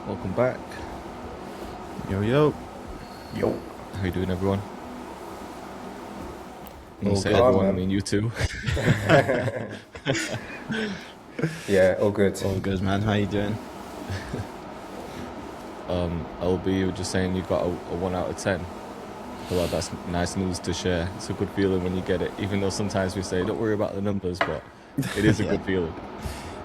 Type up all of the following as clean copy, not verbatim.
Welcome back. Yo, yo. Yo. How you doing, everyone? When you All say good, everyone, I man. mean you too. Yeah, all good. All good, man. How you doing? LB, you were just saying you got a 1 out of 10. I feel like that's nice news to share. It's a good feeling when you get it, even though sometimes we say, don't worry about the numbers, but it is a Yeah. good feeling.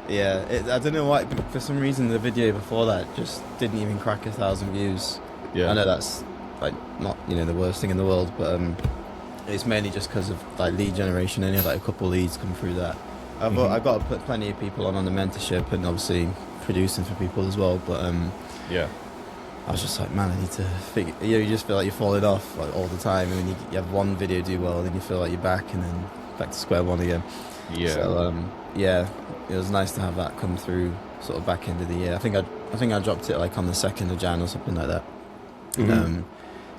Yeah, I don't know why, but for some reason the video before that just didn't even crack 1,000 views. Yeah. I know that's like not the worst thing in the world, but it's mainly just because of like lead generation. Only had like a couple leads come through that. I've got to put plenty of people on the mentorship and obviously producing for people as well. But Yeah. I was just like, man, I need to figure. You just feel like you're falling off like all the time, and then you have one video do well, then you feel like you're back, and then back to square one again. Yeah. So yeah, it was nice to have that come through sort of back end of the year. I think I dropped it like on the 2nd of Jan or something like that.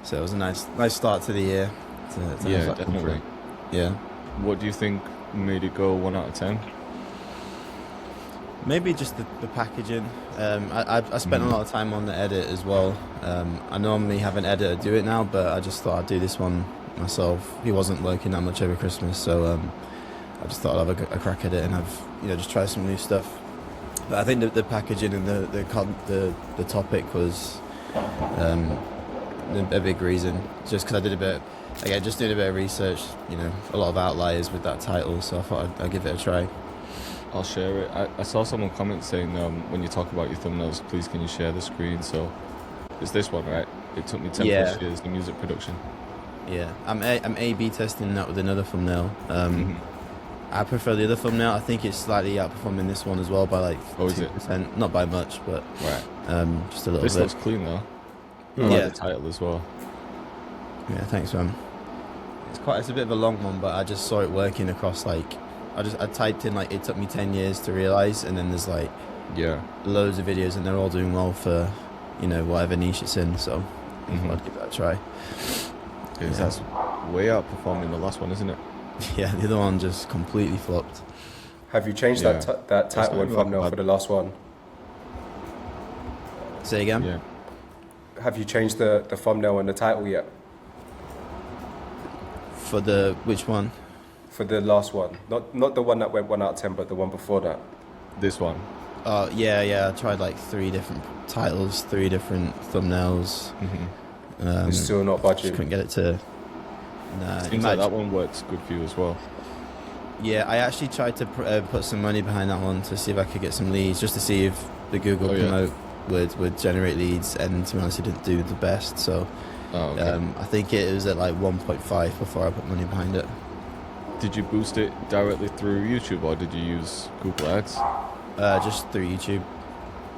So it was a nice start to the year. To have Yeah, that come definitely. through. Yeah, What do you think made it go 1 out of 10? maybe just the packaging. I spent a lot of time on the edit as well. I normally have an editor do it now, but I just thought I'd do this one myself. He wasn't working that much over Christmas, so I just thought I'd have a crack at it and have just try some new stuff. But I think the packaging and the topic was a big reason. Just because I did just doing a bit of research. A lot of outliers with that title, so I thought I'd give it a try. I'll share it. I saw someone comment saying, when you talk about your thumbnails, please can you share the screen? So it's this one, right? It took me 10 plus years, the music production. Yeah, I'm A/B testing that with another thumbnail. I prefer the other thumbnail. I think it's slightly outperforming this one as well by like 2%. Not by much, but right. Just a little This bit. looks clean though. I like the title as well. Yeah, thanks, man. It's a bit of a long one, but I just saw it working across I typed in like it took me 10 years to realize, and then there's like loads of videos and they're all doing well for whatever niche it's in. So I thought I'd give that a try. That's way outperforming the last one, isn't it? Yeah, the other one just completely flopped. Have you changed that title and thumbnail for the last one? Say again? Yeah. Have you changed the thumbnail and the title yet? For which one? For the last one. Not the one that went 1 out of 10, but the one before that. This one. Yeah. I tried like 3 different titles, 3 different thumbnails. It's still not Just budging. couldn't get it to. Nah, Seems like that one works good for you as well. Yeah, I actually tried to put some money behind that one to see if I could get some leads, just to see if the Google promote would generate leads, and to be honest, it didn't do the best. So I think it was at like 1.5 before I put money behind it. Did you boost it directly through YouTube or did you use Google Ads? Just through YouTube.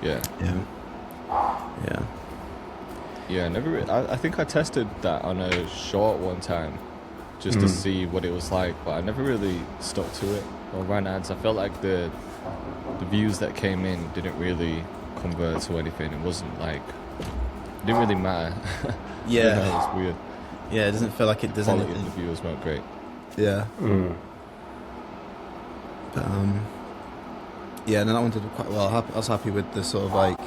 Yeah. Yeah. I think I tested that on a short one time just to see what it was like, but I never really stuck to it or ran ads. I felt like the views that came in didn't really convert to anything. It wasn't like, it didn't really matter. Yeah. It was weird. Yeah, it doesn't feel like it does Quality anything. of the viewers weren't great. Yeah. But yeah, and that one did quite well. I was happy with the sort of like,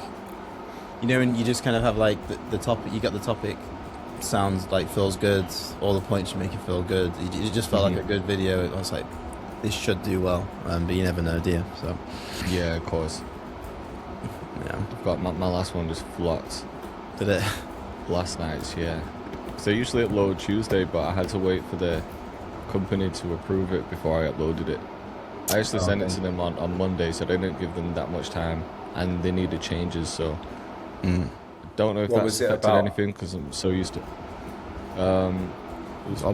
and you just kind of have like the topic. You got the topic, sounds like feels good. All the points you make it feel good. It just felt like a good video. I was like, this should do well, but you never know, do you? So Yeah, of course. yeah, I've got my last one just flopped. did it? Last night's, yeah. So I usually upload Tuesday, but I had to wait for the company to approve it before I uploaded it. I actually sent it to them on Monday, so they didn't give them that much time, and they needed changes, so I don't know if What that's was it affected about? anything, because I'm so used to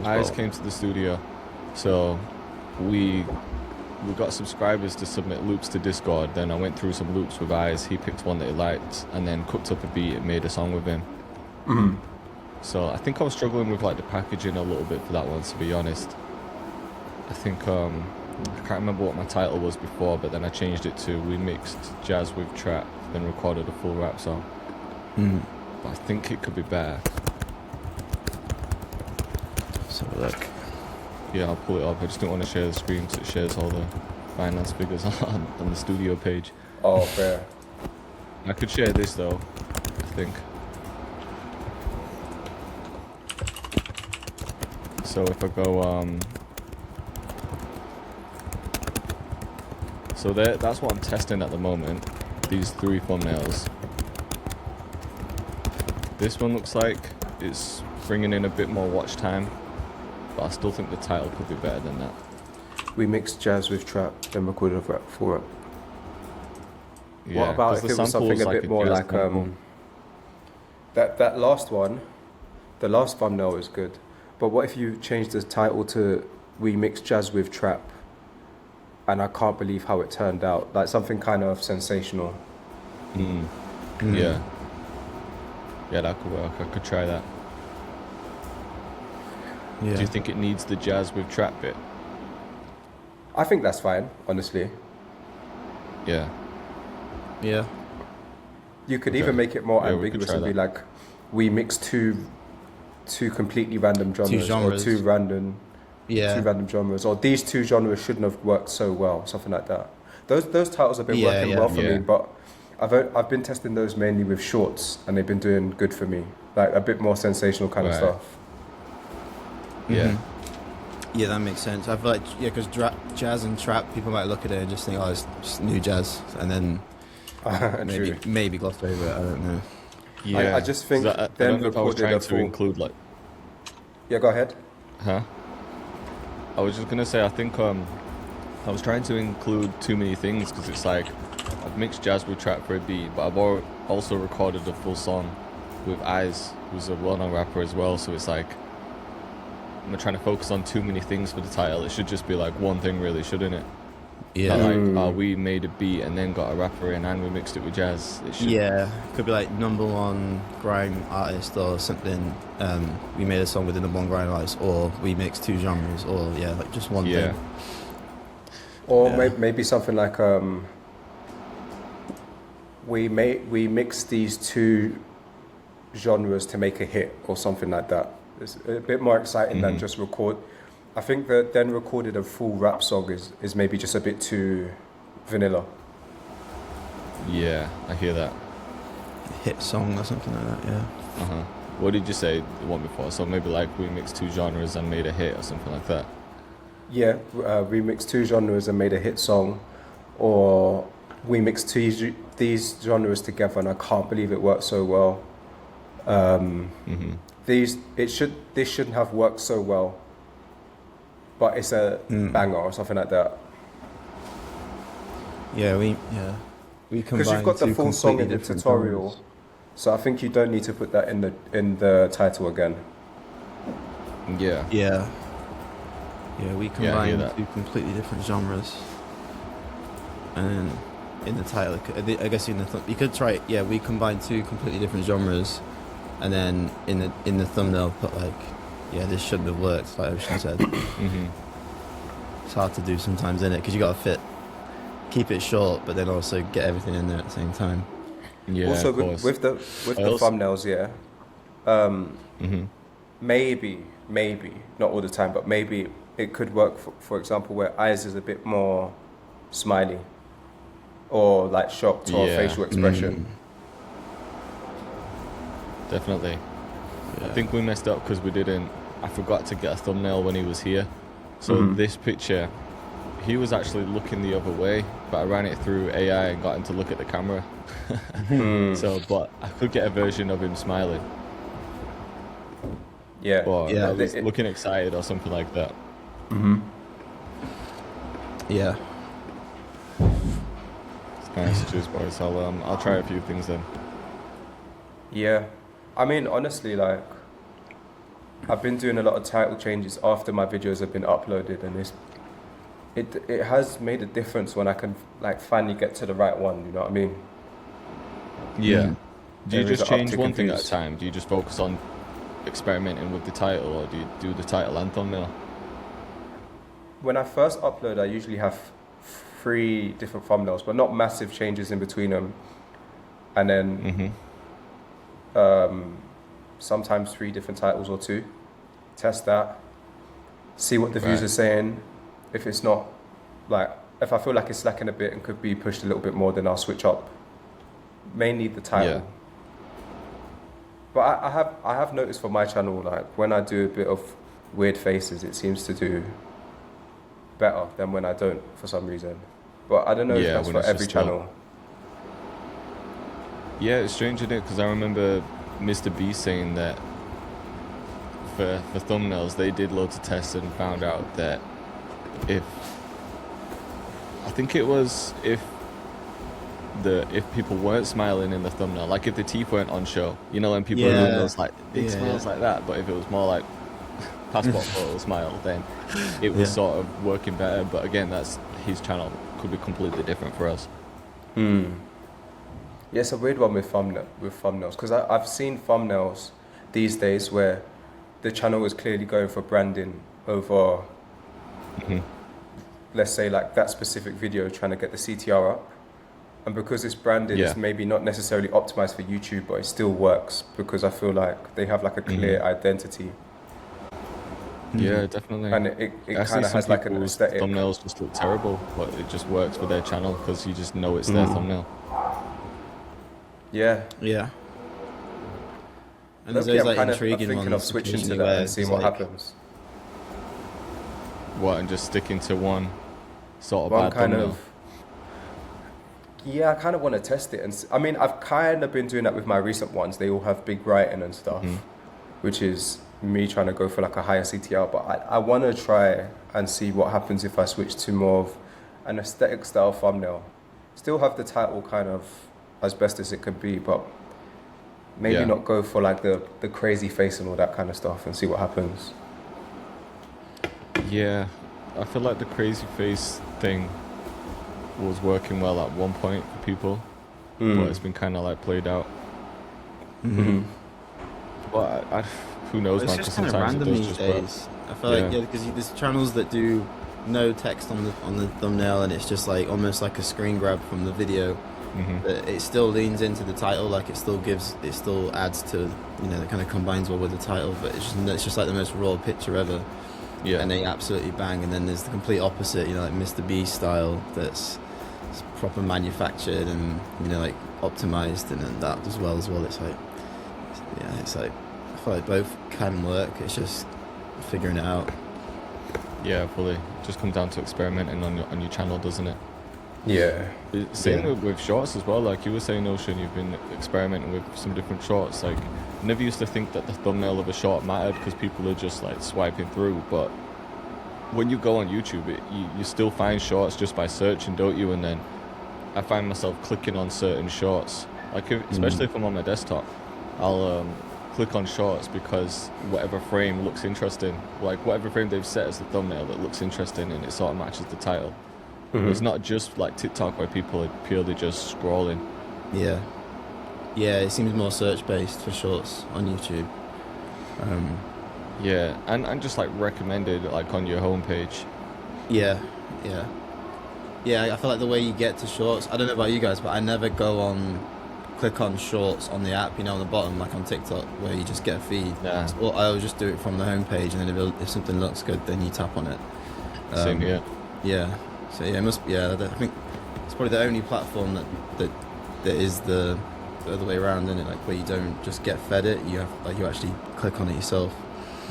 Eyes came to the studio, so we got subscribers to submit loops to Discord. Then I went through some loops with Eyes. He picked one that he liked and then cooked up a beat and made a song with him. So I think I was struggling with like the packaging a little bit for that one, to be honest. I think I can't remember what my title was before, but then I changed it to we mixed jazz with trap, then recorded a full rap song. But I think it could be better. Let's have a look. Yeah, I'll pull it up. I just don't want to share the screen because it shares all the finance figures on the studio page. Oh, fair. I could share this though, I think. So if I go, so that's what I'm testing at the moment. These 3 thumbnails. This one looks like it's bringing in a bit more watch time, but I still think the title could be better than that. We mixed jazz with trap, then recorded a rap for it. Yeah, What about 'cause if the it was sample something is a bit more jazz like sample. that last one? The last thumbnail is good, but what if you changed the title to "We mixed jazz with trap"? And I can't believe how it turned out. Like something kind of sensational. Yeah. Yeah, that could work. I could try that. Yeah. Do you think it needs the jazz with trap bit? I think that's fine, honestly. Yeah. Yeah. You could Okay. even make it more Yeah, we could ambiguous try and be that. like, we mix two completely random genres, genres. or two random Yeah. genres, or these 2 genres shouldn't have worked so well, something like that. Those titles have been Yeah, working yeah. well for Yeah. me, but I've been testing those mainly with shorts, and they've been doing good for me, like a bit more sensational kind of Right. stuff. Yeah. Yeah, that makes sense. I feel like, yeah, because jazz and trap, people might look at it and just think, oh, it's just new jazz, and then True. maybe gloss over it. I don't know. Yeah. I just think 'Cause I then don't know if I was recorded trying a to full- include like, Yeah, go ahead. huh? I was just gonna say I think I was trying to include too many things because it's like I've mixed jazz with trap for a beat, but I've also recorded a full song with Eyes, who's a well-known rapper as well. So it's like I'm not trying to focus on too many things for the title. It should just be like one thing, really, shouldn't it? Yeah. Not like we made a beat and then got a rapper in and we mixed it with jazz. It should. Yeah, could be like #1 grime artist or something. We made a song with the #1 grime artist, or we mixed 2 genres, or yeah, like just one Yeah. thing. Or Yeah. maybe something like we mix these 2 genres to make a hit, or something like that. It's a bit more exciting than just record. I think that then recorded a full rap song is maybe just a bit too vanilla. Yeah, I hear that. Hit song or something like that. Yeah. Uh-huh. What did you say the one before? So maybe like we mixed 2 genres and made a hit or something like that. Yeah, we mixed 2 genres and made a hit song, or we mixed these genres together and I can't believe it worked so well. This shouldn't have worked so well, but it's a banger or something like that. Yeah, we Because combined you've got the 2 full song completely in the different tutorial, genres. so I think you don't need to put that in the title again. Yeah. Yeah. Yeah, we Yeah, I hear combined that. 2 completely different genres. And then in the title, I guess you could try. Yeah, we combined 2 completely different genres, and then in the thumbnail put like, yeah, this shouldn't have worked, like Ocean said. It's hard to do sometimes, in it, because you got to keep it short, but then also get everything in there at the same time. Yeah, Also of course. with the thumbnails, yeah. Maybe not all the time, but maybe it could work. For example, where Eyes is a bit more smiley, or like shocked, or Yeah. facial expression. Definitely. Yeah. I think we messed up because I forgot to get a thumbnail when he was here. So this picture, he was actually looking the other way, but I ran it through AI and got him to look at the camera. So, but I could get a version of him smiling, Yeah, or Yeah. at least looking excited or something like that. Yeah. Nice, cheers, boys. I'll try a few things then. Yeah, I mean, honestly, like, I've been doing a lot of title changes after my videos have been uploaded, and it has made a difference when I can like finally get to the right one. You know what I mean? Yeah. Do you There is just an change uptick one in thing at a views. time? Do you just focus on experimenting with the title, or do you do the title and thumbnail? When I first upload, I usually have 3 different thumbnails, but not massive changes in between them, and then sometimes 3 different titles or 2. Test that, see what the views Right. are saying. If it's not, like, if I feel like it's slacking a bit and could be pushed a little bit more, then I'll switch up mainly the title. Yeah. But I have noticed for my channel, like when I do a bit of weird faces, it seems to do better than when I don't for some reason. But I don't know if Yeah, that's when for it's every just short. channel. Yeah, it's strange, isn't it? Because I remember Mr. B saying that for thumbnails, they did loads of tests and found out that if I think it was if people weren't smiling in the thumbnail, like if the teeth weren't on show, you know, when people are doing those like big smiles like that, but if it was more like passport photo smile, then it was sort of working better. But again, that's his channel, could be completely different for us. Yeah, it's a weird one with thumbnails because I've seen thumbnails these days where the channel is clearly going for branding over, let's say, like that specific video, trying to get the CTR up. And because it's branded, it's maybe not necessarily optimized for YouTube, but it still works because I feel like they have like a clear identity. Yeah, definitely. And it kind of has like an aesthetic. Thumbnails just look terrible, but it just works for their channel because you just know it's their thumbnail. Yeah. Yeah. And Look, there's I'm like kind intriguing of thinking ones of switching to occasionally that where and seeing it's what like- happens. What, and just sticking to one sort of One bad kind thumbnail? of. Yeah, I kind of want to test it, I mean, I've kind of been doing that with my recent ones. They all have big writing and stuff, which is me trying to go for like a higher CTR. But I want to try and see what happens if I switch to more of an aesthetic style thumbnail. Still have the title kind of as best as it could be, but maybe not go for like the crazy face and all that kind of stuff and see what happens. Yeah, I feel like the crazy face thing was working well at one point for people, but it's been kind of like played out. But who knows, It's man? just Because kind of sometimes it random does these just work. days. I feel like because there's channels that do no text on the thumbnail, and it's just like almost like a screen grab from the video. But it still leans into the title, like it still adds to, you know, it kind of combines well with the title. But it's just like the most raw picture ever. Yeah. And they absolutely bang. And then there's the complete opposite, you know, like Mr. B style that's proper manufactured and, you know, like optimized and then that as well. It's like, it's like I feel like both can work. It's just figuring it out. Yeah, fully. It just comes down to experimenting on your channel, doesn't it? Yeah. Same with shorts as well. Like you were saying, Ocean, you've been experimenting with some different shorts. Like, I never used to think that the thumbnail of a short mattered because people are just like swiping through. But when you go on YouTube, you still find shorts just by searching, don't you? And then I find myself clicking on certain shorts. Like, especially if I'm on my desktop, I'll click on shorts because whatever frame looks interesting, like whatever frame they've set as the thumbnail that looks interesting and it sort of matches the title. It's not just like TikTok where people are purely just scrolling. Yeah, it seems more search based for shorts on YouTube. Yeah, and just like recommended like on your homepage. Yeah. I feel like the way you get to shorts, I don't know about you guys, but I never click on shorts on the app, you know, on the bottom, like on TikTok, where you just get a feed. Yeah. Well, I always just do it from the homepage, and then if something looks good, then you tap on it. Same here. Yeah. So yeah, it must. Yeah, I think it's probably the only platform that is the other way around, isn't it? Like where you don't just get fed it, you actually click on it yourself.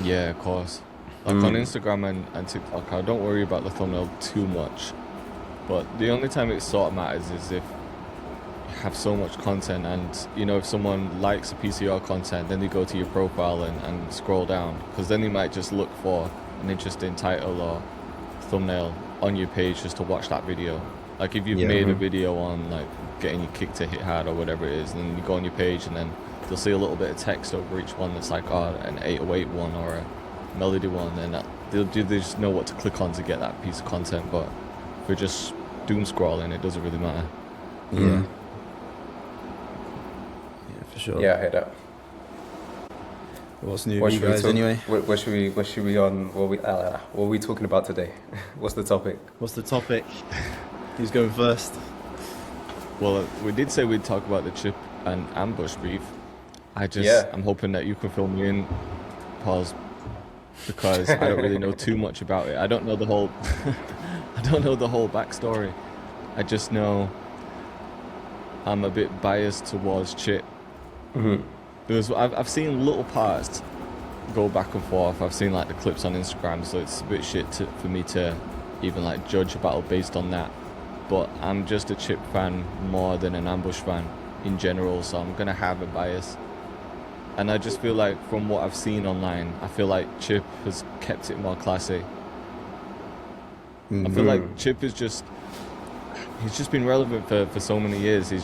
Yeah, of course. Like on Instagram and TikTok, I don't worry about the thumbnail too much. But the only time it sort of matters is if you have so much content and, you know, if someone likes a piece of your content, then they go to your profile and scroll down. Because then they might just look for an interesting title or thumbnail on your page just to watch that video. Like if you've made a video on like getting your kick to hit hard or whatever it is, and then you go on your page and then they'll see a little bit of text over each one that's like an 808 one or a melody one, and they just know what to click on to get that piece of content. But if we're just doom scrolling, it doesn't really matter. Yeah, for sure. Yeah, I hear that. What's new with you guys anyway? What should we on? What are we talking about today? What's the topic? What's the topic? Who's going first? Well, we did say we'd talk about the chip and ambush beef. I'm hoping that you can fill me in, pause, because I don't really know too much about it. I don't know the whole I don't know the whole backstory. I just know I'm a bit biased towards Chip. Mhm. Because I've seen little parts go back and forth. I've seen like the clips on Instagram, so it's a bit shit for me to even like judge a battle based on that. But I'm just a Chip fan more than an Ambush fan in general, so I'm gonna have a bias. And I just feel like from what I've seen online, I feel like Chip has kept it more classy. I feel like Chip is he's just been relevant for so many years. He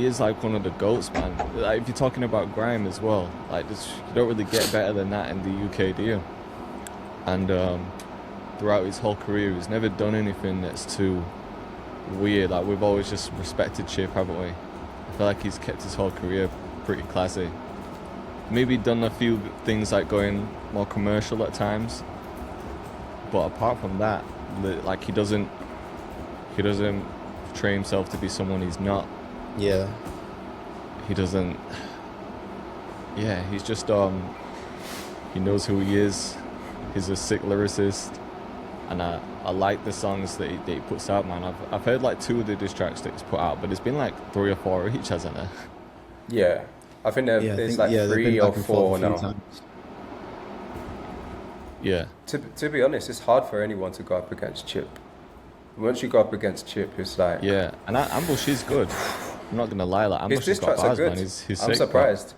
is like one of the GOATs, man. Like if you're talking about grime as well, like you don't really get better than that in the UK, do you? And throughout his whole career, he's never done anything that's too weird. Like we've always just respected Chip, haven't we? I feel like he's kept his whole career pretty classy. Maybe done a few things like going more commercial at times, but apart from that, like he doesn't portray himself to be someone he's not. Yeah. He doesn't. Yeah, he's just he knows who he is. He's a sick lyricist, and I like the songs that he puts out, man. I've heard like 2 of the diss tracks that he's put out, but it's been like 3 or 4 each, hasn't there? Yeah, I think there's like they've 3 been or back and 4 forth a few now. times. Yeah. To be honest, it's hard for anyone to go up against Chip. Once you go up against Chip, it's like Yeah, and Ambush is good. I'm not gonna lie, like his Ambush diss has got tracks are bars, good. man. He's I'm sick, bro. surprised.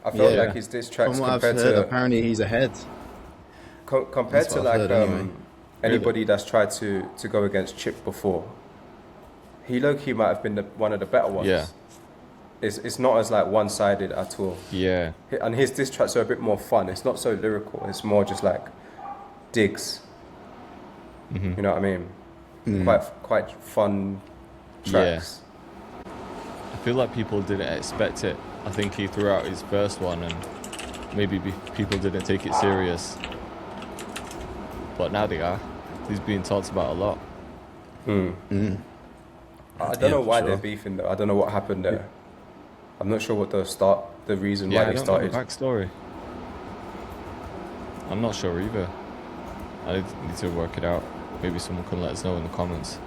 I felt Yeah. like his diss tracks From what I've compared heard, to apparently he's ahead. compared That's to what I've like heard anyway. anybody that's tried to go against Chip before. He low-key might have been one of the better ones. Yeah. It's not as like one-sided at all. Yeah. And his diss tracks are a bit more fun. It's not so lyrical. It's more just like digs. Mhm. You know what I mean? Quite fun tracks. I feel like people didn't expect it. I think he threw out his first one, and maybe people didn't take it serious. But now they are. He's being talked about a lot. I don't know for why sure. they're beefing though. I don't know what happened there. I'm not sure what the reason Yeah, why I they don't started. know the backstory. I'm not sure either. I need to work it out. Maybe someone can let us know in the comments.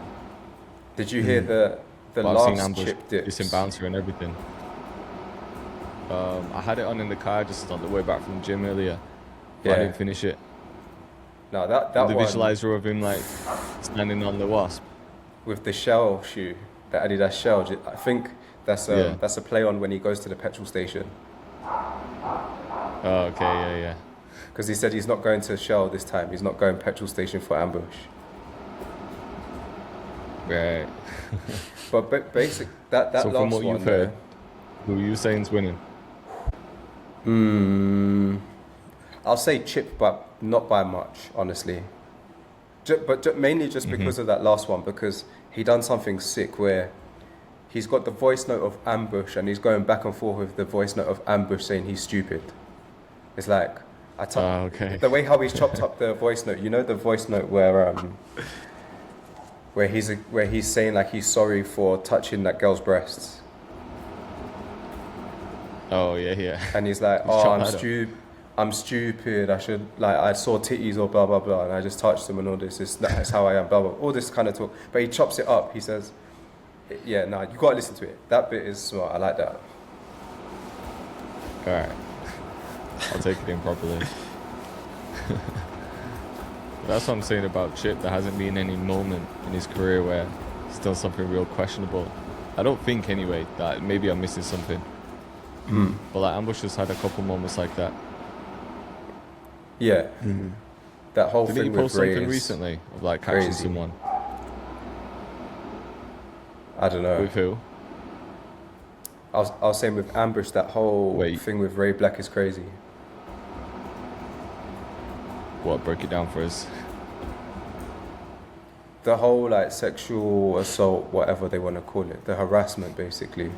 Did you hear the But I've seen last Ambush Chip dips? dissing Bouncer and everything. I had it on in the car just on the way back from the gym earlier. But I Yeah. didn't finish it. No, that The one visualizer of him like standing on the wasp. with the shell shoe, the Adidas shell. I think that's Yeah. that's a play on when he goes to the petrol station. Oh, okay, yeah. Because he said he's not going to Shell this time. He's not going petrol station for Ambush. Right. But basic that So last from what one you've heard, who are you saying's winning? I'll say Chip, but not by much, honestly. Mainly just because of that last one, because he done something sick where he's got the voice note of Ambush and he's going back and forth with the voice note of Ambush saying he's stupid. It's like Okay. the way how he's chopped up the voice note. You know the voice note where he's saying like he's sorry for touching that girl's breasts, Oh, yeah. and he's like, He's "Oh, chopped that up. I'm stupid. I should I saw titties or blah blah blah, and I just touched them and all this. That's how I am. Blah blah. All this kind of talk." But he chops it up. He says, "Yeah, nah, you gotta listen to it. That bit is smart. I like that." Alright. I'll take it in properly. That's what I'm saying about Chip. There hasn't been any moment in his career where he's done something real questionable. I don't think anyway, that maybe I'm missing something. But like Ambush has had a couple moments like that. Yeah. That whole Didn't he thing with post Ray something is recently of like catching crazy. someone? I don't know. With who? I was saying with Ambush, that whole Wait. thing with Ray Black is crazy. What, break it down for us? The whole like sexual assault, whatever they want to call it, the harassment basically.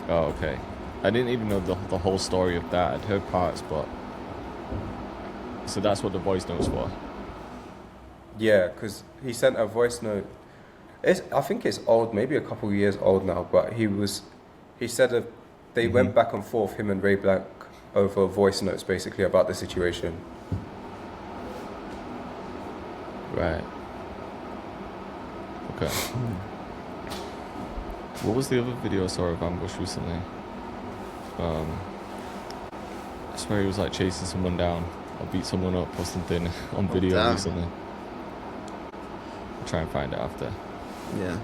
Oh, okay. I didn't even know the whole story of that. I'd heard parts, but... So that's what the voice note's for? Yeah, because he sent a voice note. I think it's old, maybe a couple of years old now, but he said they went back and forth, him and Ray Black, over voice notes basically about the situation. Right. Okay. What was the other video I saw of Ambush recently? I swear he was like chasing someone down or beat someone up or something on video damn. recently. I'll try and find it after. Yeah.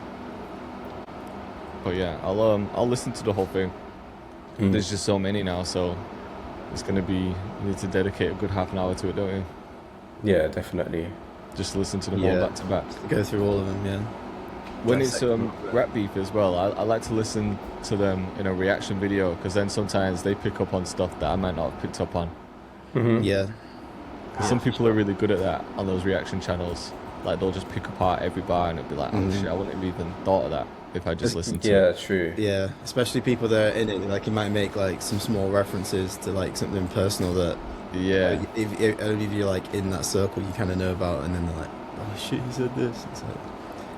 But yeah, I'll listen to the whole thing. There's just so many now, so it's gonna be, you need to dedicate a good half an hour to it, don't you? Yeah, definitely. Just listen to them all back to back. Go through all of them, yeah. When it's rap beef as well, I like to listen to them in a reaction video, because then sometimes they pick up on stuff that I might not have picked up on. Yeah. Some people are really good at that on those reaction channels. Like they'll just pick apart every bar and it'll be like, oh shit, I wouldn't have even thought of that if I just listened to it. Yeah, true. Yeah, especially people that are in it, like, you might make like some small references to like something personal that, Yeah. if only if you're like in that circle you kind of know about, and then they're like, oh shit, he said this. It's like,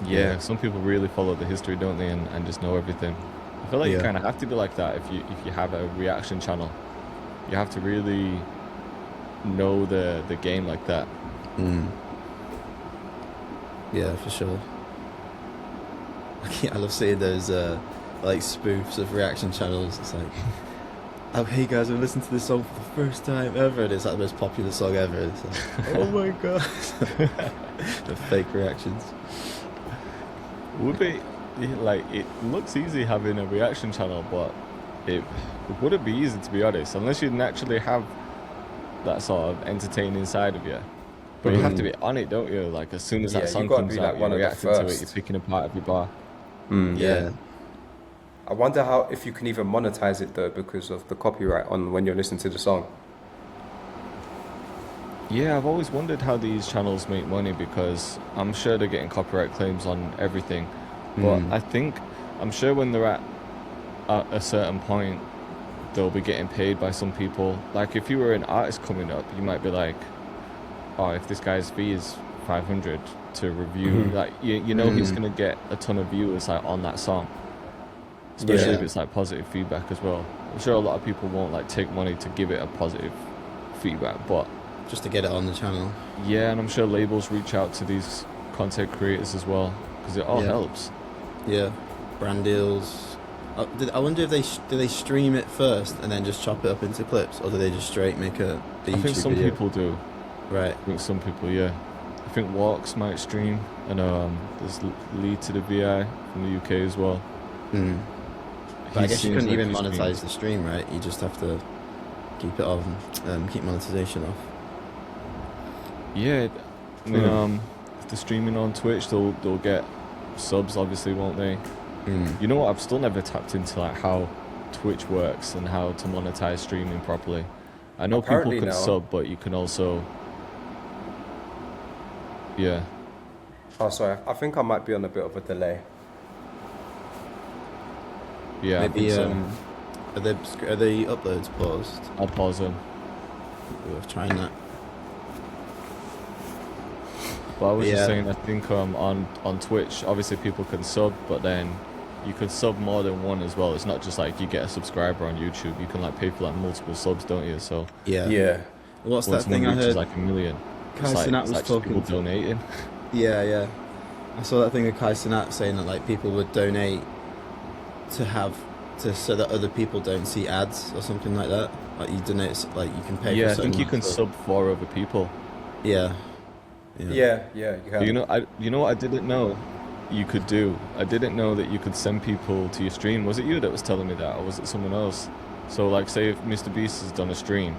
Yeah, some people really follow the history, don't they, and just know everything. I feel like you kind of have to be like that if you have a reaction channel. You have to really know the game like that. Yeah, for sure. I love seeing those like spoofs of reaction channels. It's like, oh hey guys, I'm listening to this song for the first time ever, and it's like the most popular song ever. It's like, oh my god. The fake reactions. Would be like, it looks easy having a reaction channel, but it wouldn't be easy, to be honest, unless you naturally have that sort of entertaining side of you. But you have to be on it, don't you? Like as soon as that song comes out, you're reacting to it, you're picking apart every bar. Yeah. I wonder how, if you can even monetize it though, because of the copyright on when you're listening to the song. Yeah, I've always wondered how these channels make money, because I'm sure they're getting copyright claims on everything. But I'm sure when they're at a certain point, they'll be getting paid by some people. Like if you were an artist coming up, you might be like, oh, if this guy's fee is 500 to review, like you know he's gonna get a ton of viewers like on that song, especially if it's like positive feedback as well. I'm sure a lot of people won't like take money to give it a positive feedback, but Just to get it on the channel. yeah, and I'm sure labels reach out to these content creators as well, because it all helps. Yeah. Brand deals. I wonder if do they stream it first and then just chop it up into clips, or do they just straight make a YouTube I think some video? people do. Right. I think some people, yeah. I think Walks might stream, and there's Lee to the VI from the UK as well. But I guess you seems couldn't like even he monetize streams. the stream, right? You just have to keep it on, keep monetization off. Yeah, I mean, if they're streaming on Twitch, they'll get subs, obviously, won't they? You know what? I've still never tapped into like how Twitch works and how to monetize streaming properly. I know Apparently people can now- sub, but you can also, yeah. Oh, sorry. I think I might be on a bit of a delay. Yeah, I Maybe think so. are they uploads paused? I'll pause them. Worth trying that. But I was just Yeah. saying, I think on Twitch, obviously people can sub, but then you can sub more than one as well. It's not just like you get a subscriber on YouTube. You can like pay for like multiple subs, don't you? So Yeah. Yeah. What's when that thing I someone reaches heard? like 1 million, Kai it's like, Cenat it's was like just talking people to. donating. Yeah. I saw that thing of Kai Cenat saying that like people would donate so that other people don't see ads or something like that. Like you donate, like you can pay. Yeah, for I think certain you can amounts of- sub for other people. Yeah. Yeah, you But can. you know what I didn't know you could do? I didn't know that you could send people to your stream. Was it you that was telling me that, or was it someone else? So like, say if Mr. Beast has done a stream,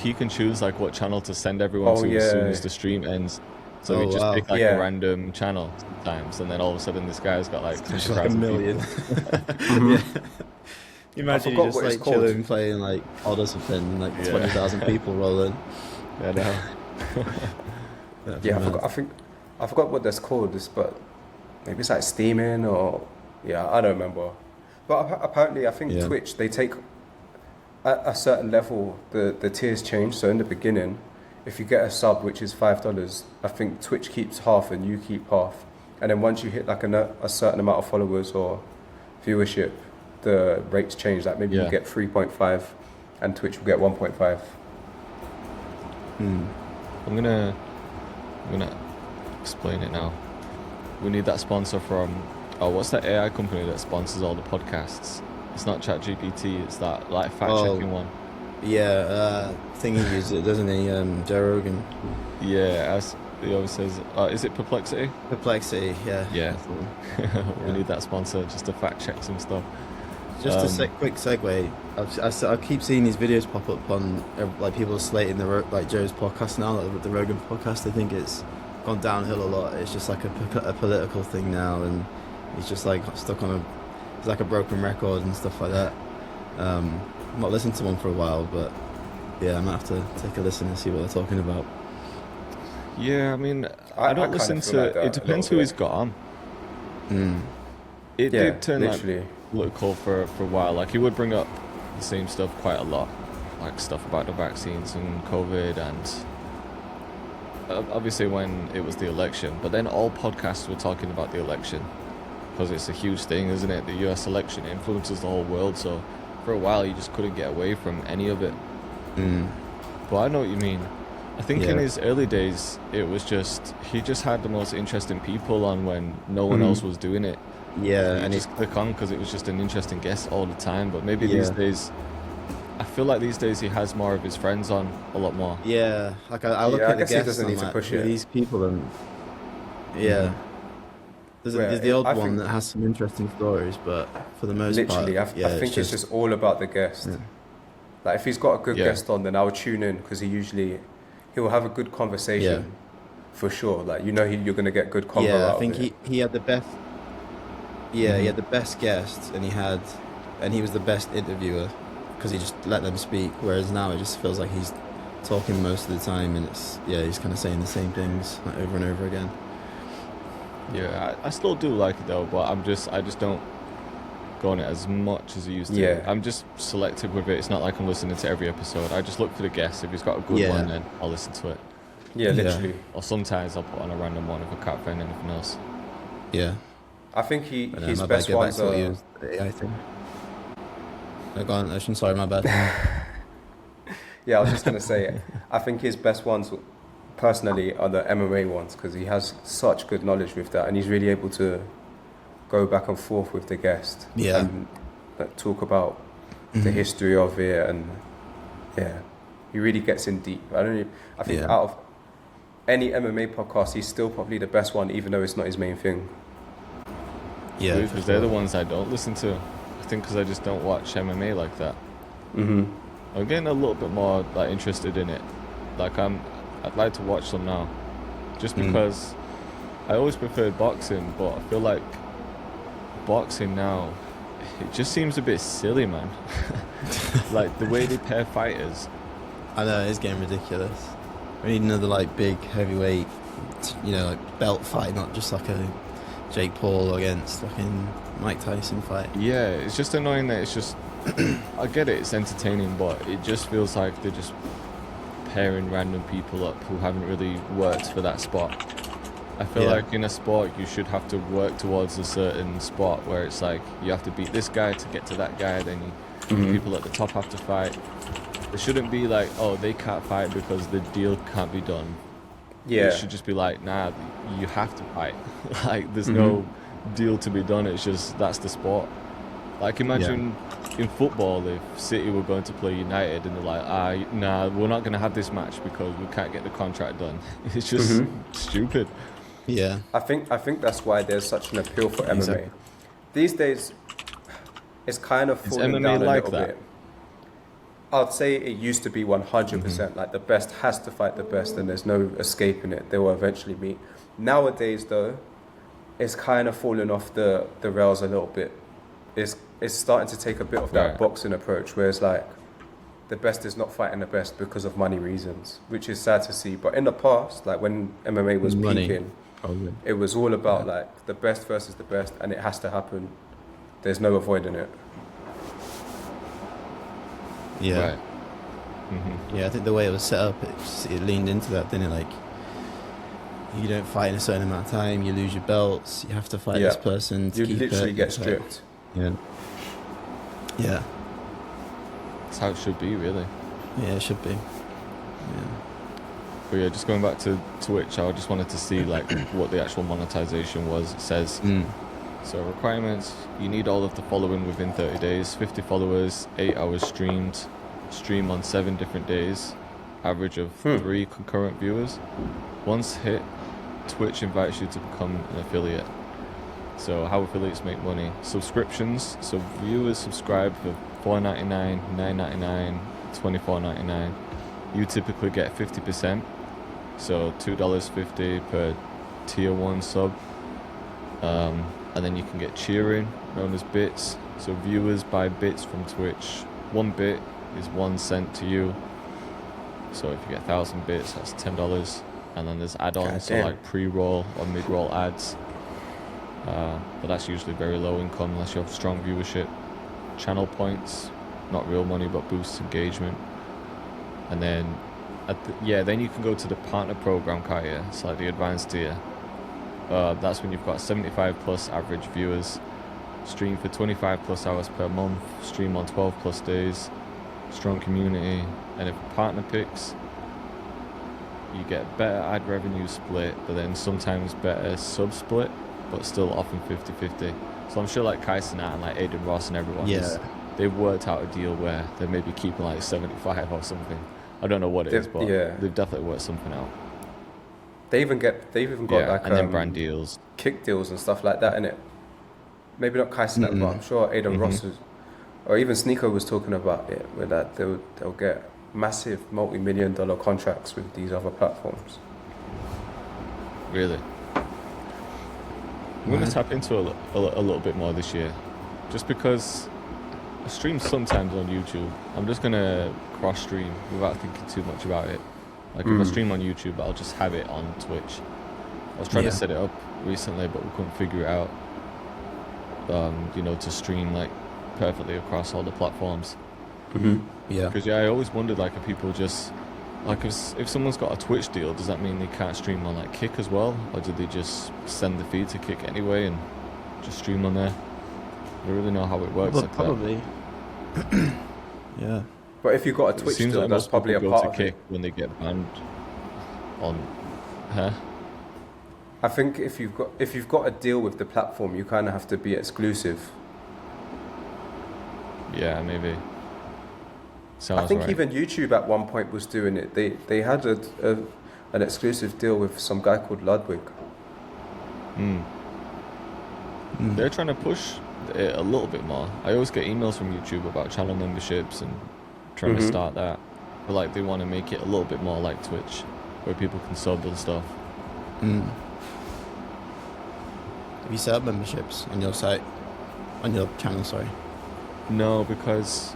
he can choose like what channel to send everyone Oh, to as soon yeah. as the stream ends. So Oh, he just wow. pick like Yeah. a random channel sometimes, and then all of a sudden this guy's got like Just 100,000 like a million. people. Yeah. Imagine you forgot just what it's like called. chilling, playing like odd or something, and like Yeah. 20,000 people roll in. I know. That'd be Yeah, mad. I forgot what that's called. This, but maybe it's like steaming or I don't remember. But apparently, I think Yeah. Twitch, they take at a certain level the tiers change. So in the beginning, if you get a sub which is $5, I think Twitch keeps half and you keep half. And then once you hit like a certain amount of followers or viewership, the rates change. Like maybe Yeah. you get 3.5 and Twitch will get 1.5. I'm gonna explain it now. We need that sponsor from, what's that AI company that sponsors all the podcasts? It's not ChatGPT, it's that like fact-checking one. Yeah, thing he uses it, doesn't he? Joe Rogan. Yeah, as he always says, is it Perplexity? Perplexity, yeah. Yeah. That's the one. We Yeah. need that sponsor just to fact-check some stuff. Just a quick segue. I keep seeing these videos pop up on like people slating like Joe's podcast now, like the Rogan podcast. I think it's gone downhill a lot. It's just like a political thing now, and he's just like stuck on it's like a broken record and stuff like that. I've not listened to one for a while, but yeah, I might have to take a listen and see what they're talking about. Yeah, I mean, I don't listen to like that it. Depends a who little he's got on. It Yeah, did turn literally. like political for a while. Like he would bring up the same stuff quite a lot, like stuff about the vaccines and COVID, and obviously when it was the election. But then all podcasts were talking about the election because it's a huge thing, isn't it? The U.S. election influences the whole world. So for a while, you just couldn't get away from any of it. But I know what you mean. I think in his early days, it was just he just had the most interesting people on when no one else was doing it. Yeah, You and just click on because it was just an interesting guest all the time. But maybe these days, I feel like these days he has more of his friends on a lot more. yeah, like I look Yeah, I at the guess he guests doesn't and need to like, push who are it. these people, and yeah. There's the odd I one think that has some interesting stories, but for the most literally, part, I think it's just all about the guest. Like if he's got a good Yeah. guest on, then I'll tune in because he'll have a good conversation for sure. Like you're gonna get good convo yeah. out I think of it. he had the best. Yeah, he had the best guest, and he was the best interviewer because he just let them speak. Whereas now it just feels like he's talking most of the time, and he's kind of saying the same things like, over and over again. Yeah, I still do like it though, but I just don't go on it as much as I used to. Yeah. I'm just selective with it. It's not like I'm listening to every episode. I just look for the guest. If he's got a good one, then I'll listen to it. Yeah, literally. Or sometimes I'll put on a random one if I can't find anything else. Yeah. I think But, his my bad, best get back ones to what you are. was, the AI thing. No, go on, Ocean. Sorry, my bad. Yeah, I was just gonna say, I think his best ones, personally, are the MMA ones because he has such good knowledge with that, and he's really able to go back and forth with the guest. Yeah. And talk about the history of it, and he really gets in deep. I think out of any MMA podcast, he's still probably the best one, even though it's not his main thing. Yeah, Because they're the ones I don't listen to. I think because I just don't watch MMA like that. Mm-hmm. I'm getting a little bit more like interested in it. Like I'd like to watch them now, just because I always preferred boxing, but I feel like boxing now, it just seems a bit silly, man. Like the way they pair fighters. I know, it's getting ridiculous. We need another like big heavyweight, like belt fight, not just like a Jake Paul against fucking Mike Tyson fight. Yeah, it's just annoying that it's just. I get it, it's entertaining, but it just feels like they're just pairing random people up who haven't really worked for that spot. I feel like in a sport you should have to work towards a certain spot where it's like you have to beat this guy to get to that guy, then people at the top have to fight. It shouldn't be like, oh, they can't fight because the deal can't be done. Yeah. It should just be like, nah, you have to fight. Like there's no deal to be done, it's just that's the sport. Like imagine in football if City were going to play United and they're like, nah, we're not going to have this match because we can't get the contract done. It's just stupid. Yeah. I think that's why there's such an appeal for MMA. Exactly. These days, it's kind of falling MMA down a like little that? bit. I'd say it used to be 100%. Like the best has to fight the best, and there's no escaping it. They will eventually meet. Nowadays, though, it's kind of falling off the rails a little bit. It's starting to take a bit of that boxing approach, where it's like the best is not fighting the best because of money reasons, which is sad to see. But in the past, like when MMA was peaking, it was all about like the best versus the best, and it has to happen. There's no avoiding it. Yeah. Right. Yeah, I think the way it was set up, it leaned into that, didn't it? Like, you don't fight in a certain amount of time, you lose your belts, you have to fight this person to You keep literally it. get It's like- stripped. Yeah. That's how it should be, really. Yeah, it should be. Yeah. But yeah, just going back to Twitch, I just wanted to see like what the actual monetization was. It says, so requirements, you need all of the following within 30 days, 50 followers, 8 hours streamed, stream on 7 different days, average of 3 concurrent viewers. Once hit, Twitch invites you to become an affiliate. So how affiliates make money? Subscriptions, so viewers subscribe for $4.99, $9.99, $24.99. You typically get 50%, so $2.50 per tier 1 sub. And then you can get cheering, known as bits. So viewers buy bits from Twitch. 1 bit is 1 cent to you. So if you get 1,000 bits, that's $10. And then there's add-ons, so like pre-roll or mid-roll ads. But that's usually very low income unless you have strong viewership. Channel points, not real money, but boosts engagement. And then, then you can go to the partner program, can't you? It's like the advanced tier. That's when you've got 75 plus average viewers, stream for 25 plus hours per month, stream on 12 plus days, strong community, and if a partner picks, you get better ad revenue split, but then sometimes better sub split, but still often 50-50. So I'm sure like Kai Cenat and like Aiden Ross and everyone, they've worked out a deal where they may be keeping like 75 or something. I don't know what it is, but they've definitely worked something out. They've even got like and then brand deals, kick deals and stuff like that, innit? Maybe not Kai Cenat, but I'm sure Aiden Ross was, or even Sneeko was talking about it, where that they'll get massive multi-million-dollar contracts with these other platforms. Really? I'm going to tap into a little bit more this year, just because I stream sometimes on YouTube. I'm just going to cross-stream without thinking too much about it. Like if I stream on YouTube, I'll just have it on Twitch. I was trying to set it up recently, but we couldn't figure it out. To stream like perfectly across all the platforms. Yeah. Because I always wondered like if people just like if someone's got a Twitch deal, does that mean they can't stream on like Kick as well, or do they just send the feed to Kick anyway and just stream on there? I don't really know how it works. Well, like probably. Yeah. But if you've got a Twitch deal, like that's probably a part of Kick it. when they get banned on. I think if you've got a deal with the platform, you kind of have to be exclusive. Yeah, maybe. Sounds I think right. even YouTube at one point was doing it. They had an exclusive deal with some guy called Ludwig. They're trying to push it a little bit more. I always get emails from YouTube about channel memberships and trying to start that. But like they want to make it a little bit more like Twitch, where people can sub and stuff. Have you set up memberships on your site? On your channel, sorry. No, because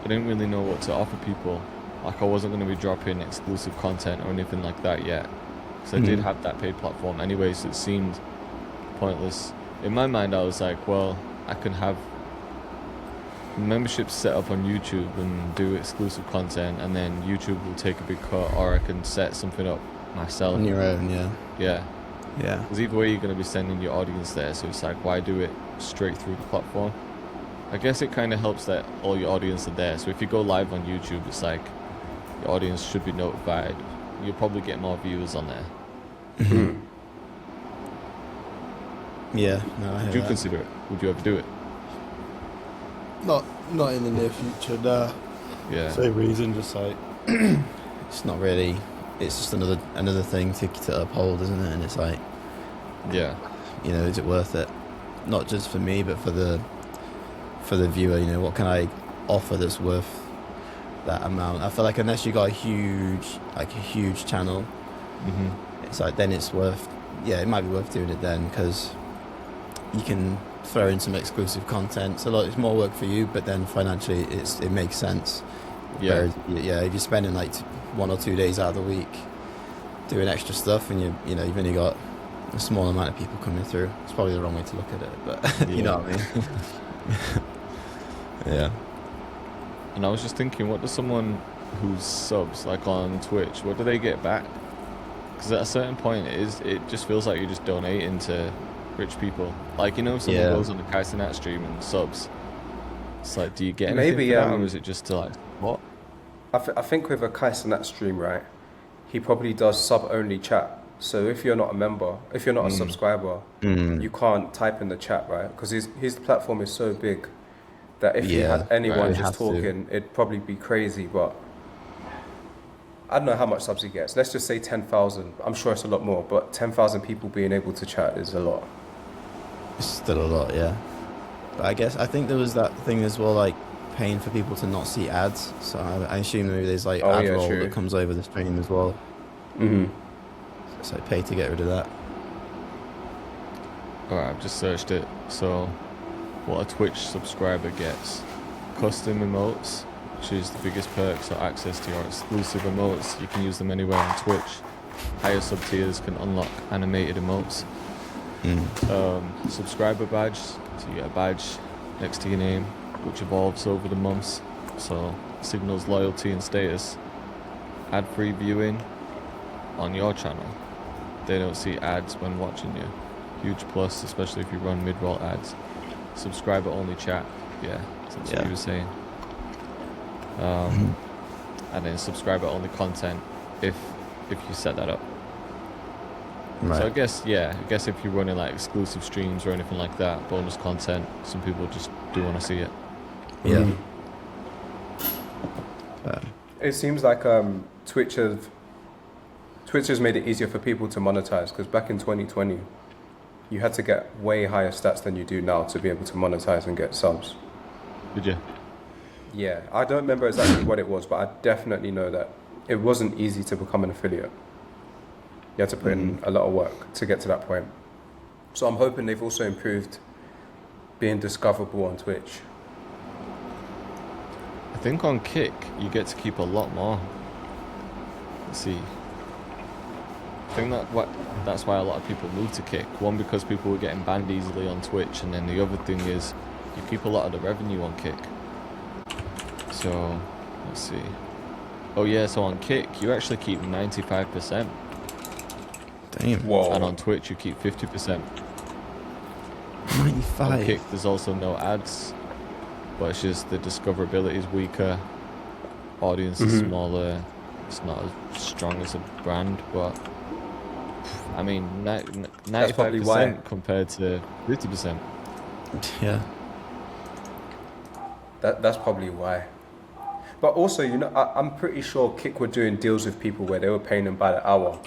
I didn't really know what to offer people. Like I wasn't going to be dropping exclusive content or anything like that yet. Because I did have that paid platform anyway, so it seemed pointless. In my mind, I was like, well, I can have memberships set up on YouTube and do exclusive content, and then YouTube will take a big cut, or I can set something up myself. On your own, yeah. Yeah. Yeah. Because either way, you're going to be sending your audience there, so it's like, why do it straight through the platform? I guess it kind of helps that all your audience are there. So if you go live on YouTube, it's like your audience should be notified. You'll probably get more viewers on there. Yeah, no, I hear Would you that. consider it? Would you ever do it? Not in the near future, no. Yeah. Same reason, just like it's not really. It's just another thing to uphold, isn't it? And it's like, Yeah. is it worth it? Not just for me, but for the viewer. What can I offer that's worth that amount? I feel like unless you got a huge channel, it's like then it's worth. Yeah, it might be worth doing it then because you can throw in some exclusive content. So it's more work for you, but then financially it makes sense. Yeah. Whereas, if you're spending like 1 or 2 days out of the week doing extra stuff, and you've only got a small amount of people coming through, it's probably the wrong way to look at it, but you know what I mean. Yeah. And I was just thinking, what does someone who subs like on Twitch, what do they get back? Because at a certain point, it just feels like you're just donating to rich people. Like, if someone goes on the Kai Cenat stream and subs, it's like, do you get anything for that, or is it just to like, what? I think with a Kai Cenat stream, right, he probably does sub-only chat. So if you're not a member, if you're not a subscriber, you can't type in the chat, right? Because his platform is so big that if he had anyone right, just talking, it'd probably be crazy. But I don't know how much subs he gets. Let's just say 10,000. I'm sure it's a lot more, but 10,000 people being able to chat is a lot. It's still a lot, yeah. But I think there was that thing as well, like paying for people to not see ads. So I assume maybe there's like ad roll true. that comes over the stream as well. So pay to get rid of that. Alright, I've just searched it. So, what a Twitch subscriber gets: custom emotes, which is the biggest perk, so access to your exclusive emotes. You can use them anywhere on Twitch. Higher sub tiers can unlock animated emotes. Subscriber badge, so you get a badge next to your name, which evolves over the months, so signals loyalty and status. Ad-free viewing on your channel. They don't see ads when watching you. Huge plus, especially if you run mid-roll ads. Subscriber-only chat, yeah, so that's what you were saying. And then subscriber-only content if you set that up. Right. So I guess if you're running like exclusive streams or anything like that, bonus content, some people just do want to see it. Yeah. It seems like Twitch has made it easier for people to monetize, because back in 2020, you had to get way higher stats than you do now to be able to monetize and get subs. Did you? Yeah, I don't remember exactly what it was, but I definitely know that it wasn't easy to become an affiliate. You had to put in a lot of work to get to that point. So I'm hoping they've also improved being discoverable on Twitch. I think on Kick you get to keep a lot more. Let's see. I think that's why a lot of people move to Kick. One, because people were getting banned easily on Twitch, and then the other thing is you keep a lot of the revenue on Kick. So let's see. Oh yeah, so on Kick you actually keep 95%. Damn. Whoa. And on Twitch you keep 50%. 95. On Kick there's also no ads, but it's just the discoverability is weaker, audience is smaller, it's not as strong as a brand, but I mean 95% compared to 50%. Yeah. That's probably why. But also, you know, I'm pretty sure Kick were doing deals with people where they were paying them by the hour.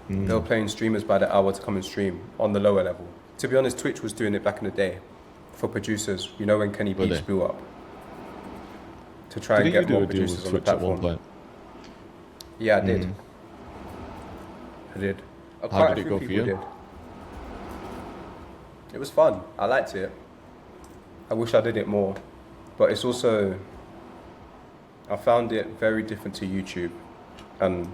They were paying streamers by the hour to come and stream on the lower level. To be honest, Twitch was doing it back in the day for producers. You know, when Kenny Beats blew up, to try and get more producers on the platform. Yeah, I did. I did. How did it go for you? It was fun. I liked it. I wish I did it more, but it's also, I found it very different to YouTube, and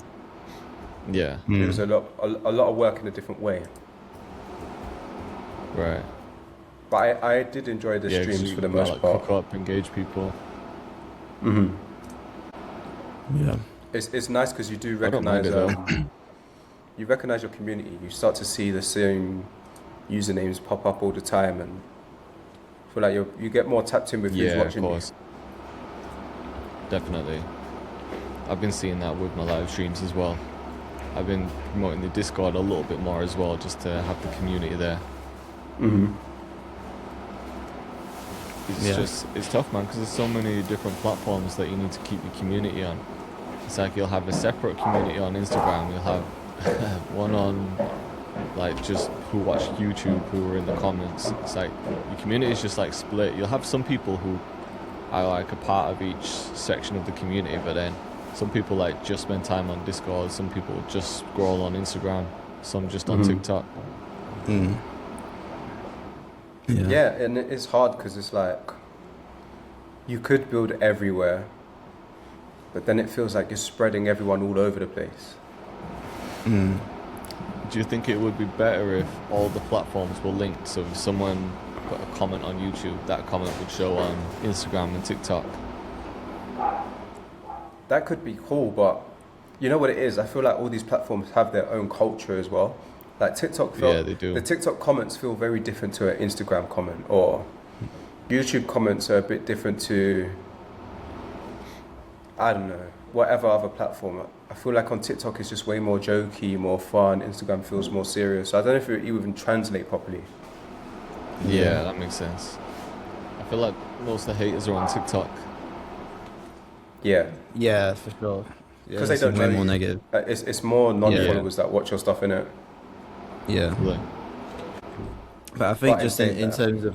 yeah, it was a lot of work in a different way. Right. But I did enjoy the streams for the most part. Cook up, engage people. Yeah. It's nice because you do recognize you recognize your community. You start to see the same usernames pop up all the time, and feel like you get more tapped in with who's watching. Yeah, of course. Definitely. I've been seeing that with my live streams as well. I've been promoting the Discord a little bit more as well, just to have the community there. It's tough, man, because there's so many different platforms that you need to keep your community on. It's like you'll have a separate community on Instagram, you'll have one on like just who watch YouTube, who are in the comments. It's like your community is just like split. You'll have some people who are like a part of each section of the community, but then some people like just spend time on Discord, some people just scroll on Instagram, some just on TikTok. Yeah, and it's hard because it's like you could build everywhere, but then it feels like you're spreading everyone all over the place. Do you think it would be better if all the platforms were linked? So if someone put a comment on YouTube, that comment would show on Instagram and TikTok? That could be cool, but you know what it is? I feel like all these platforms have their own culture as well. Like TikTok, they do. The TikTok comments feel very different to an Instagram comment, or YouTube comments are a bit different to, I don't know. whatever other platform. I feel like on TikTok it's just way more jokey, more fun. Instagram feels more serious. So I don't know if it even translate properly. Yeah, that makes sense. I feel like most of the haters are on TikTok. Yeah, Yeah, for sure. Yeah, because they it's don't way know more you. negative. It's more non-followers that watch your stuff, innit? Yeah. Like, But I think But in just in, saying in that, terms of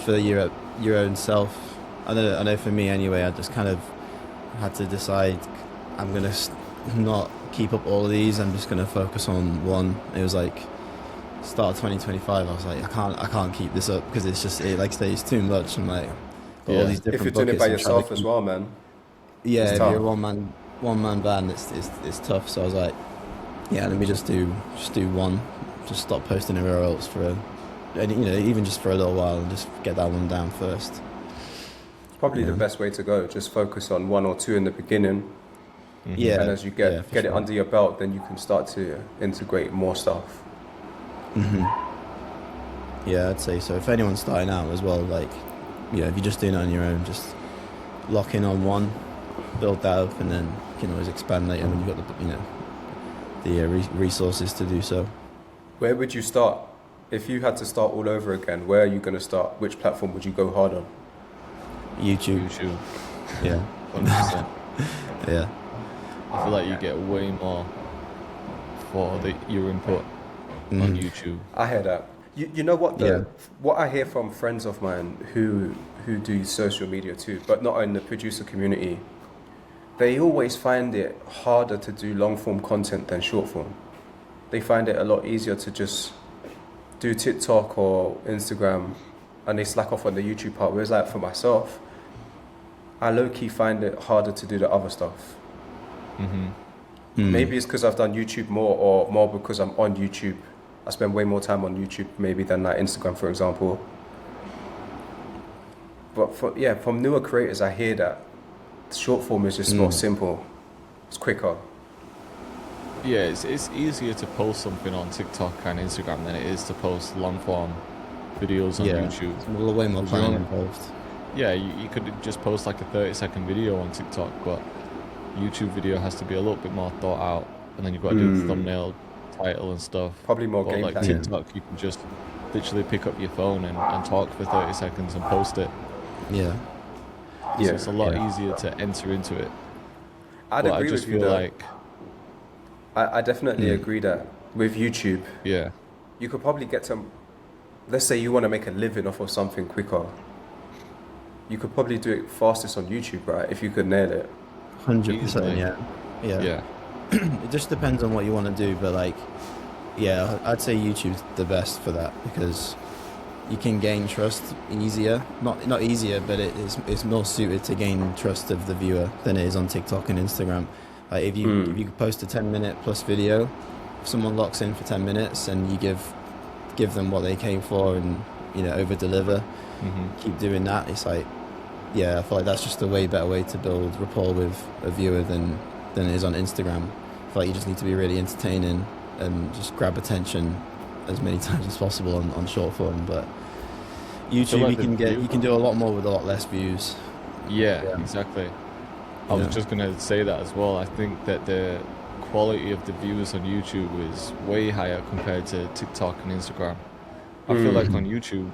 for your own self, I know for me anyway, I just kind of had to decide I'm gonna not keep up all of these. I'm just gonna focus on one. It was like start of 2025. I was like, I can't keep this up because it's just like I say, it's too much. I'm like got all yeah. these if you're different doing it buckets by and trying to yourself as well, man, yeah, it's if tough. you're a one man band, it's tough. So I was like, yeah, let me just do one, just stop posting everywhere else and even just for a little while and just get that one down first. Probably the Yeah, best way to go. Just focus on one or two in the beginning, and yeah, as you yeah, for get it sure. under your belt, then you can start to integrate more stuff. Yeah, I'd say so. If anyone's starting out as well, like, if you're just doing it on your own, just lock in on one, build that up, and then you can always expand later when you've got the resources to do so. Where would you start if you had to start all over again? Where are you going to start? Which platform would you go hard on? YouTube. YouTube, Yeah, 100%. yeah, I feel like you get way more for your input on YouTube. I hear that. You know what Yeah. what I hear from friends of mine who do social media too, but not in the producer community. They always find it harder to do long form content than short form. They find it a lot easier to just do TikTok or Instagram, and they slack off on the YouTube part. Whereas like for myself, I low key find it harder to do the other stuff. Maybe it's because I've done YouTube more, or more because I'm on YouTube. I spend way more time on YouTube maybe than like Instagram, for example. But from newer creators, I hear that short form is just more simple. It's quicker. Yeah, it's easier to post something on TikTok and Instagram than it is to post long form videos on yeah. YouTube. It's way more Because planning you're involved. Yeah, you could just post like a 30-second video on TikTok, but YouTube video has to be a little bit more thought out, and then you've got to do the thumbnail, title, and stuff. Probably more But game like planning. TikTok, you can just literally pick up your phone and talk for 30 seconds and post it. Yeah, So it's a lot Yeah. easier to enter into it. I'd But I agree just with you feel though. like, I definitely agree that with YouTube, yeah, you could probably get to, let's say you want to make a living off of something quicker. You could probably do it fastest on YouTube, right? If you could nail it. 100%. Easily. Yeah, yeah. yeah, It just depends on what you want to do, but like, yeah, I'd say YouTube's the best for that because you can gain trust easier. Not easier, but it's more suited to gain trust of the viewer than it is on TikTok and Instagram. Like if you post a 10-minute plus video, if someone locks in for 10 minutes and you give them what they came for and over deliver, keep doing that. It's like, yeah, I feel like that's just a way better way to build rapport with a viewer than it is on Instagram. I feel like you just need to be really entertaining and just grab attention as many times as possible on short form. But YouTube, like you can do a lot more with a lot less views. yeah, exactly. I was Yeah. just gonna say that as well. I think that the quality of the views on YouTube is way higher compared to TikTok and Instagram. I feel like on YouTube,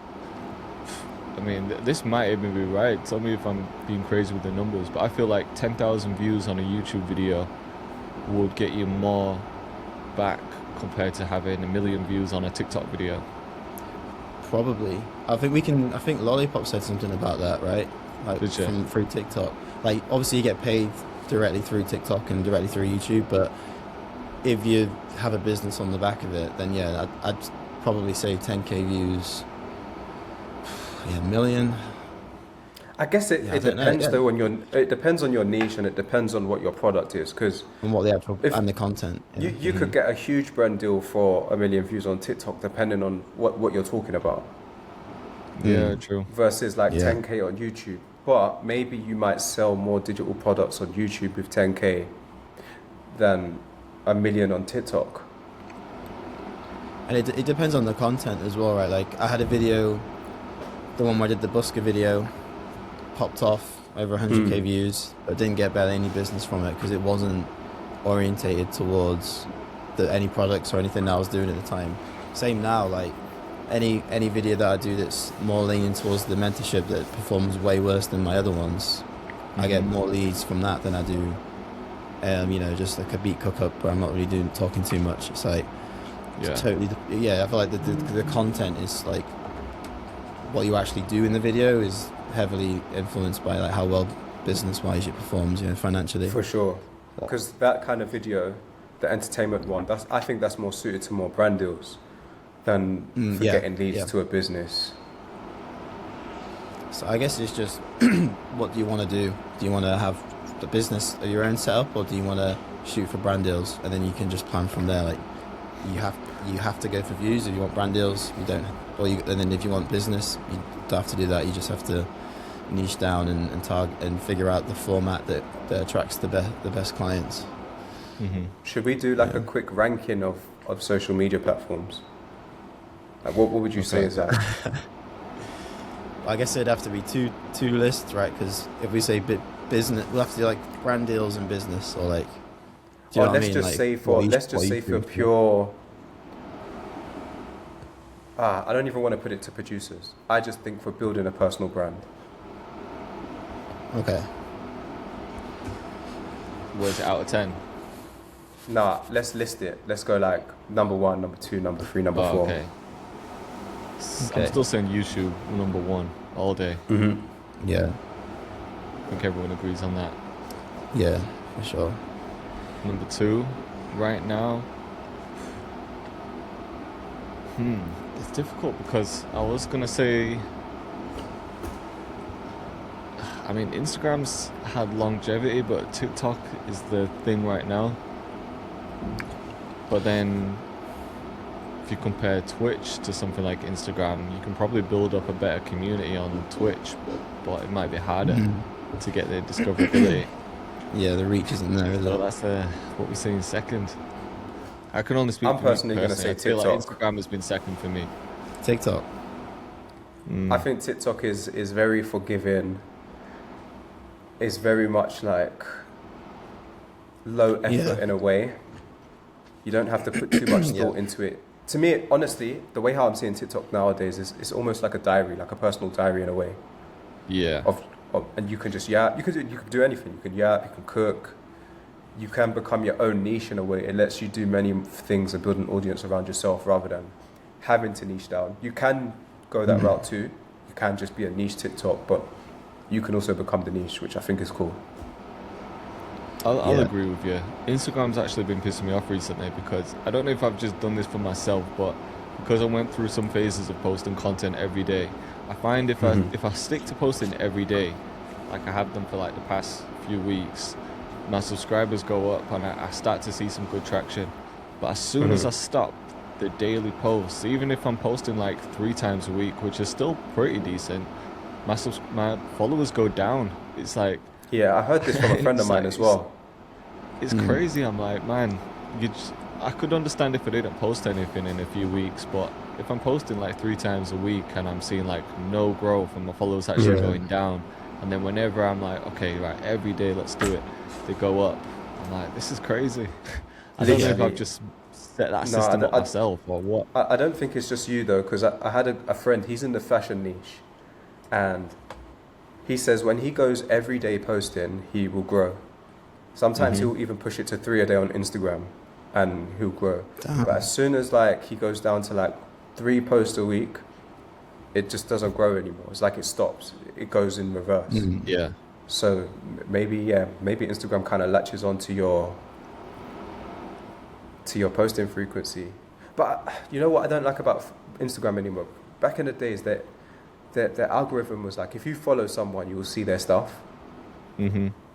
I mean, this might even be right. Tell me if I'm being crazy with the numbers, but I feel like 10,000 views on a YouTube video would get you more back compared to having 1 million views on a TikTok video. Probably. I think Lollipop said something about that, right? Like Did she? through TikTok. Like obviously you get paid directly through TikTok and directly through YouTube, but if you have a business on the back of it, then yeah, I'd probably say 10k views. Yeah, 1 million. I guess it I don't know, depends yeah. though it depends on your niche, and it depends on what your product is, because And what the actual If- and the content. Yeah. you could get a huge brand deal for 1 million views on TikTok depending on what you're talking about, Yeah, true. versus like Yeah. 10k on YouTube. But maybe you might sell more digital products on YouTube with 10k than 1 million on TikTok. And it depends on the content as well, right? Like I had a video, the one where I did the busker video, popped off, over 100k views, but didn't get barely any business from it because it wasn't orientated towards any products or anything that I was doing at the time. Same now, like any video that I do that's more leaning towards the mentorship that performs way worse than my other ones, I get more leads from that than I do, just like a beat cook up where I'm not really talking too much. It's like it's totally, I feel like the content is like what you actually do in the video is heavily influenced by like how well business-wise it performs, financially. For sure, because that kind of video, the entertainment one, I think that's more suited to more brand deals than for getting leads to a business. So I guess it's just what do you want to do? Do you want to have the business of your own setup, or do you want to shoot for brand deals, and then you can just plan from there? Like you have to go for views if you want brand deals. You don't, and then if you want business, you don't have to do that. You just have to niche down and target and figure out the format that attracts the best clients. Should we do like a quick ranking of social media platforms? Like what would you say is that? I guess it'd have to be two lists, right? Because if we say business, we'll have to do like brand deals and business, or like. Let's just say for pure. I don't even want to put it to producers. I just think for building a personal brand. Okay. Was it out of 10? Nah, let's list it. Let's go like number 1, number 2, number 3, number 4. Okay. I'm still saying YouTube number 1 all day. Yeah. I think everyone agrees on that. Yeah, for sure. Number 2, right now. It's difficult because I was gonna say. I mean, Instagram's had longevity, but TikTok is the thing right now. But then, if you compare Twitch to something like Instagram, you can probably build up a better community on Twitch, but it might be harder to get the discoverability. Yeah, the reach isn't there, is it? So that's what we say in second. I can only speak. I'm personally going to say I feel TikTok. like Instagram has been second for me. TikTok. I think TikTok is very forgiving. It's very much like low effort in a way. You don't have to put too much thought into it. To me, honestly, the way how I'm seeing TikTok nowadays is it's almost like a diary, like a personal diary in a way. Yeah. And you can just you can do anything. You can you can cook. You can become your own niche in a way. It lets you do many things and build an audience around yourself rather than having to niche down. You can go that route too. You can just be a niche TikTok, but you can also become the niche, which I think is cool. I'll agree with you. Instagram's actually been pissing me off recently because I don't know if I've just done this for myself, but because I went through some phases of posting content every day, I find if I stick to posting every day, like I have done for like the past few weeks, my subscribers go up and I start to see some good traction. But as soon as I stop the daily posts, even if I'm posting like 3 times a week, which is still pretty decent, my followers go down. It's like, yeah, I heard this from a friend of mine as well. It's crazy. I'm like, man, I could understand if I didn't post anything in a few weeks, but if I'm posting like 3 times a week and I'm seeing like no growth and my followers actually going down, and then whenever I'm like, okay, right, every day let's do it, they go up. I'm like, this is crazy. I don't know if I've just set that system up myself or what. I don't think it's just you though, because I had a friend, he's in the fashion niche, and he says when he goes every day posting, he will grow. Sometimes he'll even push it to 3 a day on Instagram, and he'll grow. Damn. But as soon as like he goes down to like 3 posts a week, it just doesn't grow anymore. It's like it stops. It goes in reverse. Yeah. So maybe Instagram kind of latches onto your posting frequency. But you know what I don't like about Instagram anymore? Back in the days, that their algorithm was like, if you follow someone, you will see their stuff.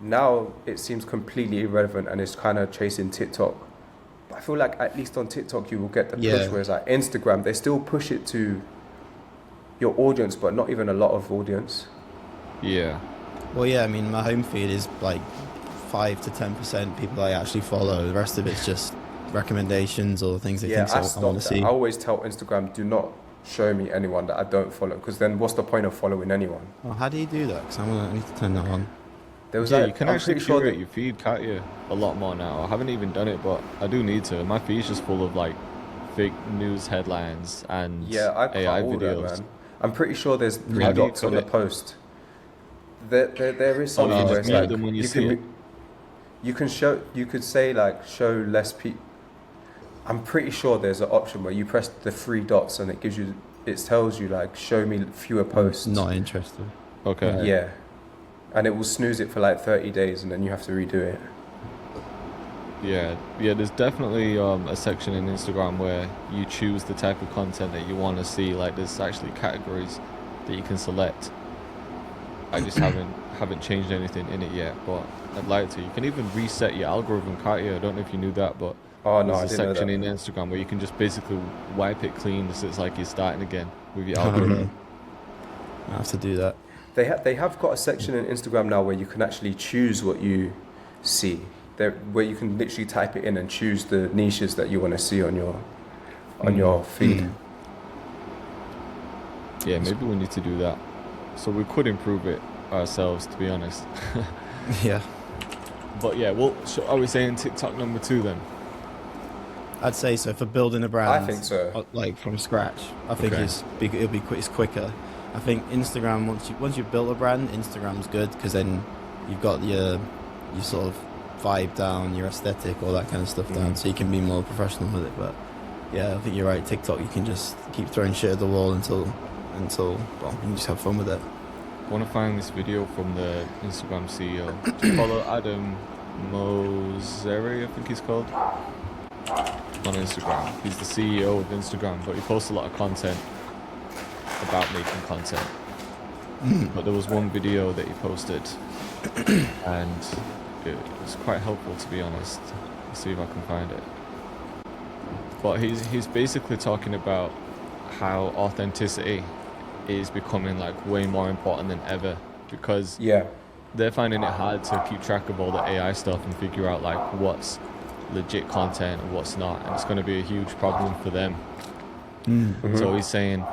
Now it seems completely irrelevant and it's kind of chasing TikTok. But I feel like at least on TikTok you will get the push, whereas like Instagram, they still push it to your audience, but not even a lot of audience. Yeah. Well, yeah, I mean, my home feed is like 5 to 10% people I actually follow. The rest of it's just recommendations or things they think I want to see. I always tell Instagram, do not show me anyone that I don't follow. Because then what's the point of following anyone? Oh, how do you do that? Because I need to turn that on. There was Yeah, like, you can I'm actually pretty sure curate that, your feed, can't you? A lot more now. I haven't even done it, but I do need to. My feed's just full of like fake news headlines and yeah, I cut AI all videos. that, man. I'm pretty sure there's three How do you dots cut on the it? post. There is Oh, you something where just it's mute like them when you you see it? can you could say like show less people. I'm pretty sure there's an option where you press the three dots and it tells you like show me fewer posts. Not interested. Okay. Yeah, and it will snooze it for like 30 days and then you have to redo it. Yeah, there's definitely a section in Instagram where you choose the type of content that you want to see. Like there's actually categories that you can select. I just haven't changed anything in it yet, but I'd like to. You can even reset your algorithm, can't you? I don't know if you knew that, but Oh no, I there's a didn't know section that. in Instagram where you can just basically wipe it clean so it's like you're starting again with your Oh, algorithm. no. I have to do that. They have got a section in Instagram now where you can actually choose what you see. Where you can literally type it in and choose the niches that you want to see on your feed. Yeah, maybe we need to do that. So we could improve it ourselves, to be honest. Yeah. But yeah, well, so are we saying TikTok number 2 then? I'd say so for building a brand. I think so. Like from scratch. I think Okay. it's quicker. I think Instagram once you've built a brand, Instagram's good because then you've got your sort of vibe down, your aesthetic, all that kind of stuff down, so you can be more professional with it. But yeah, I think you're right. TikTok, you can just keep throwing shit at the wall until well, you can just have fun with it. I want to find this video from the Instagram CEO. Just follow Adam Mosseri, I think he's called, on Instagram. He's the CEO of Instagram, but he posts a lot of content about making content. But there was one video that he posted, and it was quite helpful, to be honest. Let's see if I can find it. But he's basically talking about how authenticity is becoming like way more important than ever, because Yeah. they're finding it hard to keep track of all the AI stuff and figure out like what's legit content and what's not, and it's going to be a huge problem for them. So he's saying,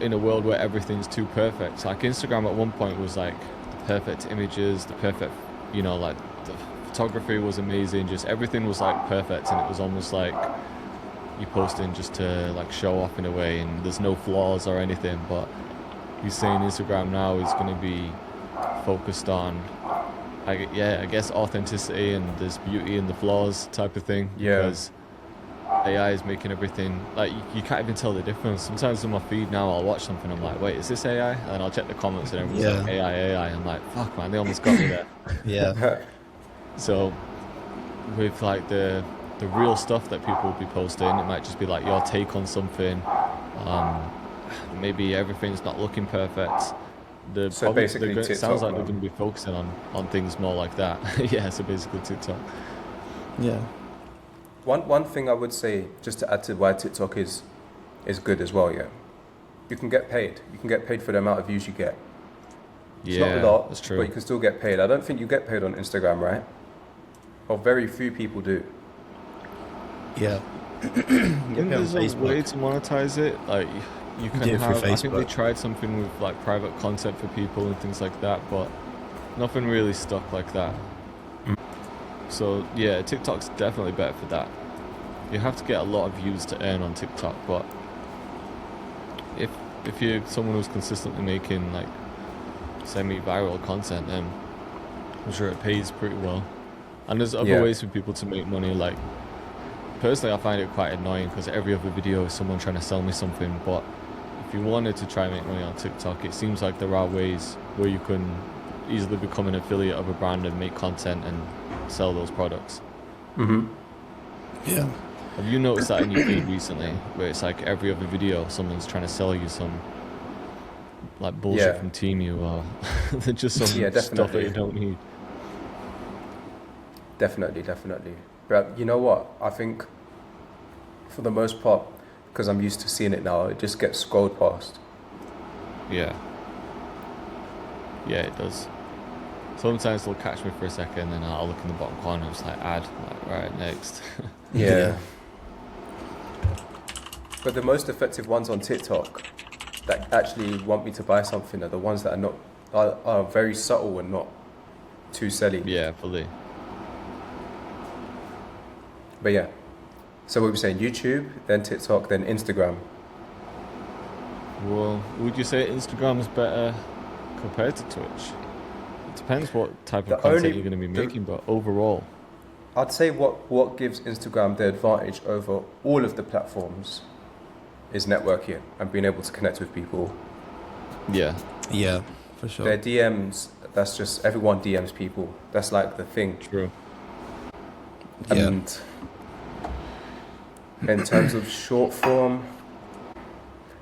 in a world where everything's too perfect, like Instagram at one point was like the perfect images, the perfect, like the photography was amazing, just everything was like perfect, and it was almost like you're posting just to like show off in a way, and there's no flaws or anything. But he's saying Instagram now is going to be focused on, I guess authenticity, and there's beauty in the flaws type of thing. Yeah. Because AI is making everything like you can't even tell the difference. Sometimes on my feed now, I'll watch something, I'm like, wait, is this AI? And then I'll check the comments and everyone's like AI. I'm like, fuck man, they almost got me there. Yeah. So with like the real stuff that people will be posting, it might just be like your take on something. Maybe everything's not looking perfect. So basically it sounds TikTok like they're now. going to be focusing on things more like that. Yeah, so basically TikTok. Yeah. One thing I would say, just to add to why TikTok is good as well, yeah. You can get paid. You can get paid for the amount of views you get. It's Yeah, not a lot, that's true. but you can still get paid. I don't think you get paid on Instagram, right? Or very few people do. Yeah. I think there's a way to monetize it. Like you can do it through have. I think they Facebook. tried something with like private content for people and things like that, but nothing really stuck like that. So yeah, TikTok's definitely better for that. You have to get a lot of views to earn on TikTok, but if you're someone who's consistently making like semi-viral content, then I'm sure it pays pretty well. And there's other ways for people to make money. Like personally, I find it quite annoying because every other video is someone trying to sell me something. But if you wanted to try and make money on TikTok, it seems like there are ways where you can easily become an affiliate of a brand and make content and sell those products. Yeah. Have you noticed that in your feed recently, where it's like every other video someone's trying to sell you some like bullshit from Temu or just some stuff that definitely. you don't need? Definitely. But you know what? I think for the most part, because I'm used to seeing it now, it just gets scrolled past. Yeah, it does. Sometimes they'll catch me for a second, then I'll look in the bottom corner, it's like ad. I'm like, right, next. Yeah. But the most effective ones on TikTok that actually want me to buy something are the ones that are very subtle and not too selly. Yeah, fully. But yeah. So what we're saying, YouTube, then TikTok, then Instagram. Well, would you say Instagram's better compared to Twitch? It depends what type of The content only- you're going to be the- making, but overall, I'd say what gives Instagram the advantage over all of the platforms is networking and being able to connect with people. yeah, Yeah, for sure. Their DMs, that's just everyone DMs people. That's like the thing. true. Yeah. And in terms of short form,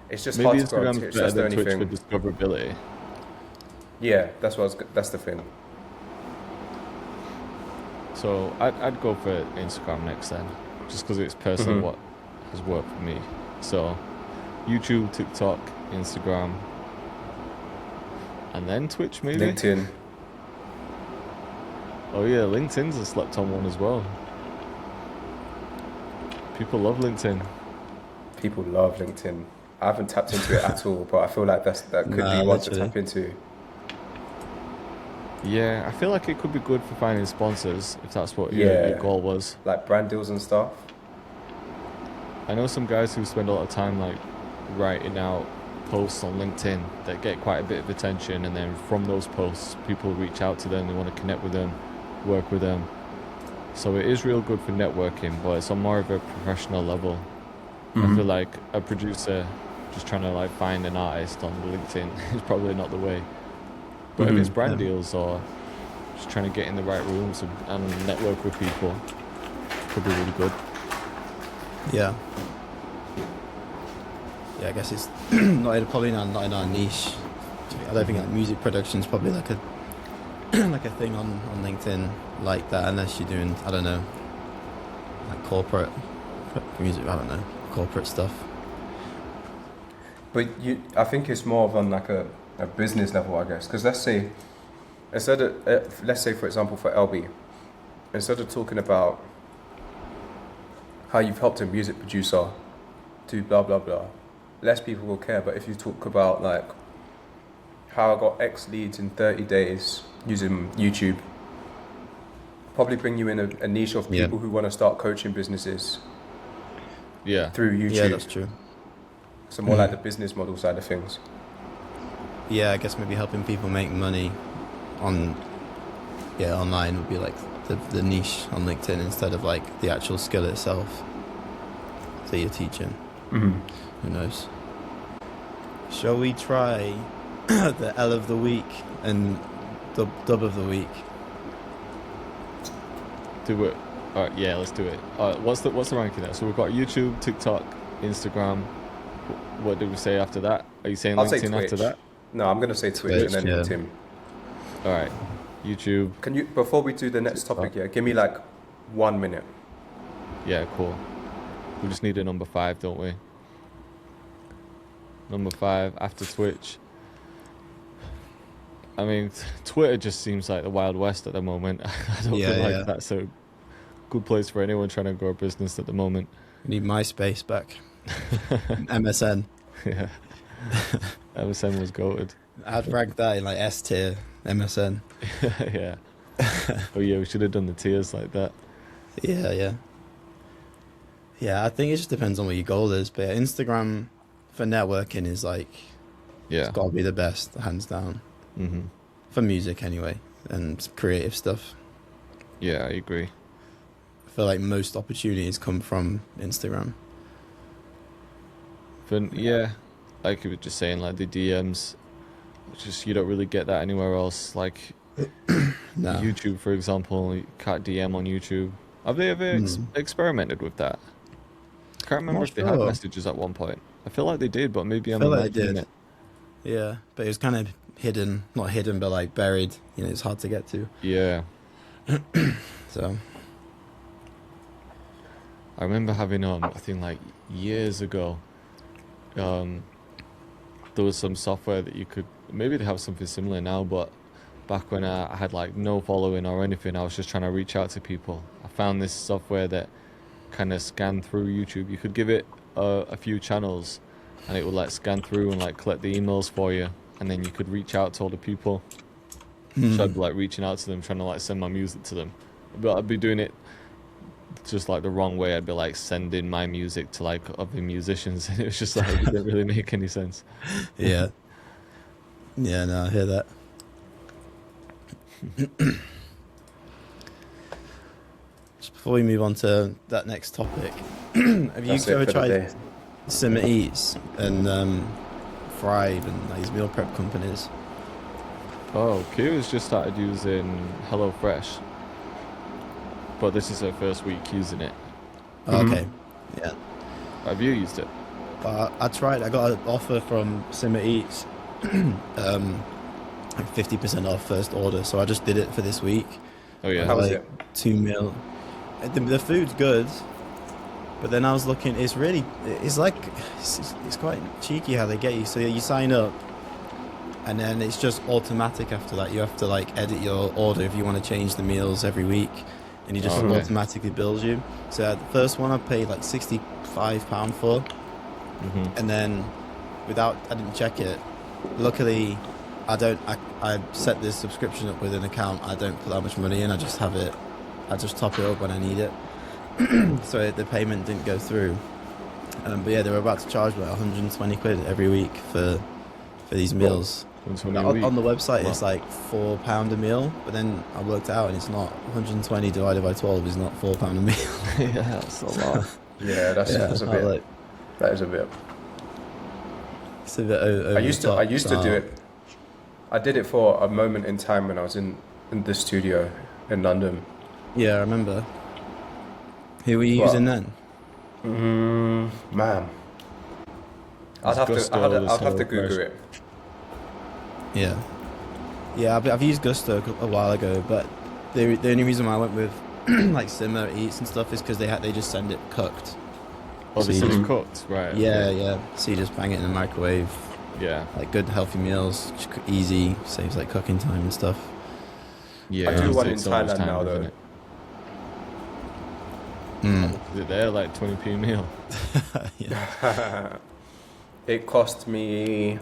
it's just Maybe hard to grow on Instagram's Twitch. better That's the than only Twitch thing. for discoverability. Yeah, that's the thing. So I'd go for Instagram next then, just because it's personally Mhm. what has worked for me. So YouTube, TikTok, Instagram, and then Twitch maybe. LinkedIn. Oh yeah, LinkedIn's a slept on one as well. People love LinkedIn. People love LinkedIn. I haven't tapped into it at all, but I feel like that could Nah, be one to literally. tap into. Yeah, I feel like it could be good for finding sponsors if that's what your Yeah. goal was. Like brand deals and stuff. I know some guys who spend a lot of time like writing out posts on LinkedIn that get quite a bit of attention, and then from those posts people reach out to them, they want to connect with them, work with them. So it is real good for networking, but it's on more of a professional level. I feel like a producer just trying to like find an artist on LinkedIn is probably not the way. But if it's brand deals or just trying to get in the right rooms and network with people, could be really good. Yeah. Yeah, I guess it's probably not in our niche. I don't think like music production is probably like a like a thing on LinkedIn like that, unless you're doing, I don't know, like corporate music. I don't know, corporate stuff. But I think it's more of on like a business level, I guess. Because let's say for example for LB, instead of talking about how you've helped a music producer do blah blah blah, less people will care. But if you talk about like how I got X leads in 30 days using YouTube, probably bring you in a niche of people who want to start coaching businesses Yeah. through YouTube. Yeah, that's true. So more like the business model side of things. Yeah, I guess maybe helping people make money online would be like the niche on LinkedIn instead of like the actual skill itself that you're teaching. Mm-hmm. Who knows? Shall we try the L of the week and the dub of the week? Do it. All right, yeah, let's do it. All right, what's the ranking there? So we've got YouTube, TikTok, Instagram. What did we say after that? Are you saying I'll say LinkedIn after Twitch. that? No, I'm going to say Twitch and then yeah. Tim. All right, YouTube. Can you, before we do the next topic, give me like 1 minute. Yeah, cool. We just need a number 5, don't we? Number 5 after Twitch. I mean, Twitter just seems like the Wild West at the moment. I don't feel like that's a good place for anyone trying to grow a business at the moment. We need MySpace back. MSN. Yeah. MSN was goated. I'd rank that in like S tier. MSN. Yeah. Oh yeah, we should have done the tiers like that. Yeah. Yeah, I think it just depends on what your goal is. But yeah, Instagram for networking is like, Yeah. it's got to be the best, hands down. Mm-hmm. For music anyway, and creative stuff. Yeah, I agree. I feel like most opportunities come from Instagram. But yeah, like you were just saying, like the DMs, just you don't really get that anywhere else. Like No. YouTube, for example, you can't DM on YouTube. Have they ever experimented with that? I can't remember Not if they had sure. messages at one point. I feel like they did, but maybe I'm feel like not they doing did. it. Yeah, but it was kind of hidden. Not hidden, but like buried. You know, it's hard to get to. Yeah. So, I remember having I think like years ago, there was some software that you could, maybe they have something similar now, but back when I had like no following or anything, I was just trying to reach out to people. I found this software that kind of scanned through YouTube. You could give it a few channels, and it would like scan through and like collect the emails for you, and then you could reach out to all the people. So I'd be like reaching out to them, trying to like send my music to them, but I'd be doing it just like the wrong way. I'd be like sending my music to like other musicians, and it was just like it didn't really make any sense. Yeah. Yeah, no, I hear that. Just before we move on to that next topic, have you ever tried Simmer Eats and Thrive and these meal prep companies? Oh, Kira's just started using HelloFresh, but this is her first week using it. Oh, okay. Yeah. Have you used it? I tried. I got an offer from Simmer Eats, like 50% off first order. So I just did it for this week. Oh yeah. How was Like it? 2 meal. The food's good, but then I was looking. It's really. It's like it's quite cheeky how they get you. So you sign up, and then it's just automatic after that. You have to like edit your order if you want to change the meals every week, and it just automatically bills you. So the first one I paid like £65 for. And then I didn't check it. Luckily, I set this subscription up with an account. I don't put that much money in. I just have it. I just top it up when I need it. So the payment didn't go through. But yeah, they were about to charge me like 120 quid every week for these meals. On the website, it's like £4 a meal, but then I worked out and it's not 120 divided by 12 is not £4 a meal. Yeah, that's a lot. Yeah, that's a bit. Like, that is a bit. it's a bit over I used to do it. I did it for a moment in time when I was in the studio in London. Yeah, I remember. Who were you using then? Man, I'd have to Google it. Yeah, I've used Gusto a while ago, but the only reason why I went with like Simmer Eats and stuff is because they just send it cooked. Oh, so it's cooked, right? Yeah. So you just bang it in the microwave. Yeah. Like good healthy meals, easy, saves like cooking time and stuff. Yeah. I do one in Thailand now though. Is it there like 20p a meal? Yeah. It cost me,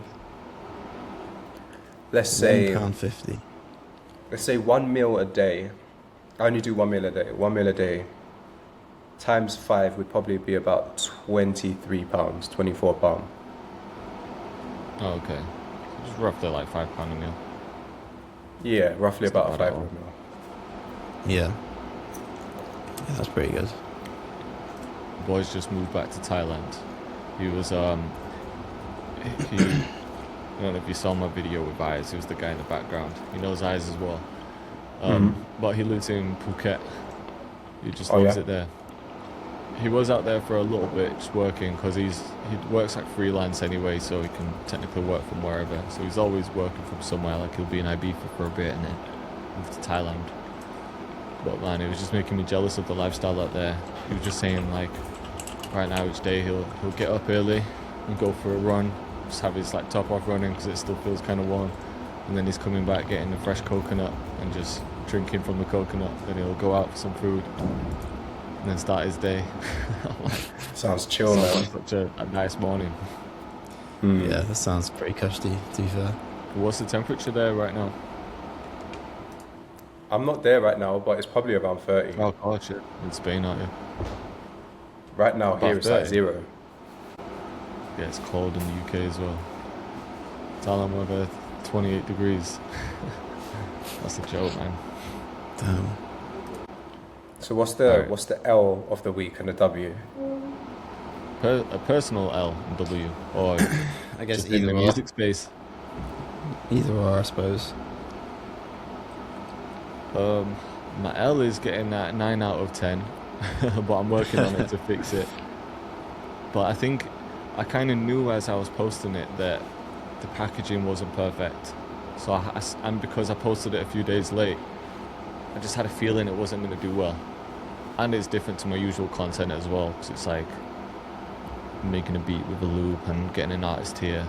let's say £1.50. Let's say 1 meal a day. I only do 1 meal a day. 1 meal a day times 5 would probably be about £23, £24. Oh, okay. Just roughly like £5 a meal. Yeah, roughly It's about not a bad at 5 all. meal. Yeah, that's pretty good. The boys just moved back to Thailand. He was he I don't know if you saw my video with Eyes. He was the guy in the background. He knows Eyes as well. But he lives in Phuket. He just loves it there. He was out there for a little bit just working because he works like freelance anyway, so he can technically work from wherever. So he's always working from somewhere. Like he'll be in Ibiza for a bit and then move to Thailand. But man, it was just making me jealous of the lifestyle out there. He was just saying like, right now each day he'll get up early and go for a run, just have his like top off running because it still feels kind of warm, and then he's coming back getting a fresh coconut and just drinking from the coconut. Then he'll go out for some food and then start his day. Sounds chill, man. Such a nice morning. Yeah, that sounds pretty cushy, to be fair. What's the temperature there right now? I'm not there right now, but it's probably around 30. Oh god, shit. In Spain, aren't you? Right now About here it's like 30. 0. Yeah, it's cold in the UK as well. Thailand weather, 28 degrees. That's a joke, man. Damn. So what's the L of the week and the W? A personal L and W, or I guess just in the either or. music space. Either or, I suppose. My L is getting that 9 out of 10, but I'm working on it to fix it. But I think I kind of knew as I was posting it that the packaging wasn't perfect. So and because I posted it a few days late, I just had a feeling it wasn't going to do well. And it's different to my usual content as well, because it's like making a beat with a loop and getting an artist here.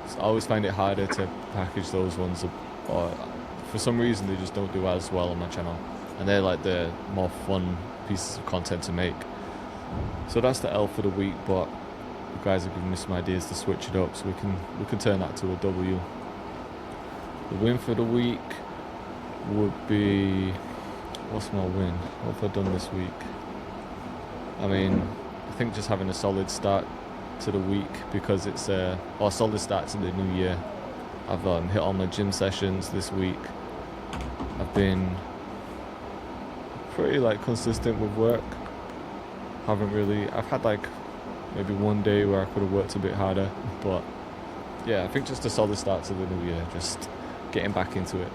So I always find it harder to package those ones, or for some reason they just don't do as well on my channel. And they're like the more fun pieces of content to make. So that's the L for the week, but you guys have given me some ideas to switch it up, so we can turn that to a W. The win for the week would be, what's my win? What have I done this week? I mean, I think just having a solid start to the week, because it's or a solid start to the new year. I've hit all my gym sessions this week. I've been pretty like consistent with work. I've had like maybe one day where I could have worked a bit harder, but yeah, I think just a solid start to the new year, just getting back into it.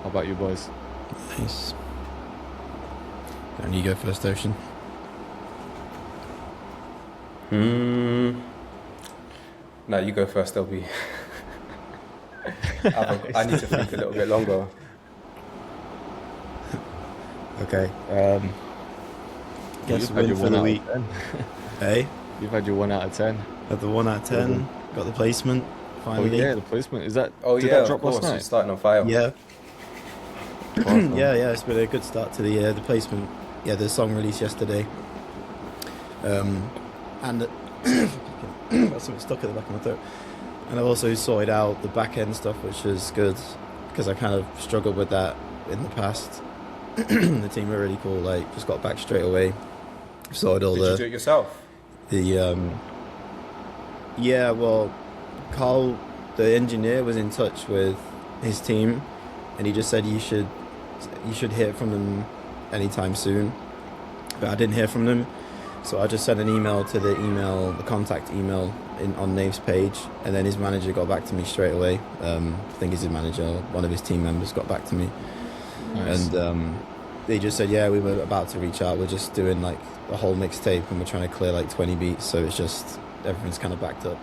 How about you boys? Nice. And you go first, Ocean. No, you go first, LB. I need to think a little bit longer. Okay. Guess You've had win your for 1 the out week. of 10. Hey, You've had your 1 out of 10. had the 1 out of 10. Got the placement. Oh Finally. yeah, the placement. Did that Of drop course, last night? you're starting on fire. Yeah. Awesome. Yeah. It's been a good start to the year. The placement. Yeah, the song released yesterday. And got something stuck at the back of my throat. And I've also sorted out the back end stuff, which is good because I kind of struggled with that in the past. The team were really cool. Like, just got back straight away. Sorted all Did you do it yourself? Yeah, well, Carl, the engineer, was in touch with his team, and he just said you should hear from them anytime soon. But I didn't hear from them, so I just sent an email to the contact email on Nave's page, and then his manager got back to me straight away. I think it's his manager, one of his team members got back to me. Nice. And they just said, yeah, we were about to reach out. We're just doing like a whole mixtape, and we're trying to clear like 20 beats, so it's just everything's kind of backed up.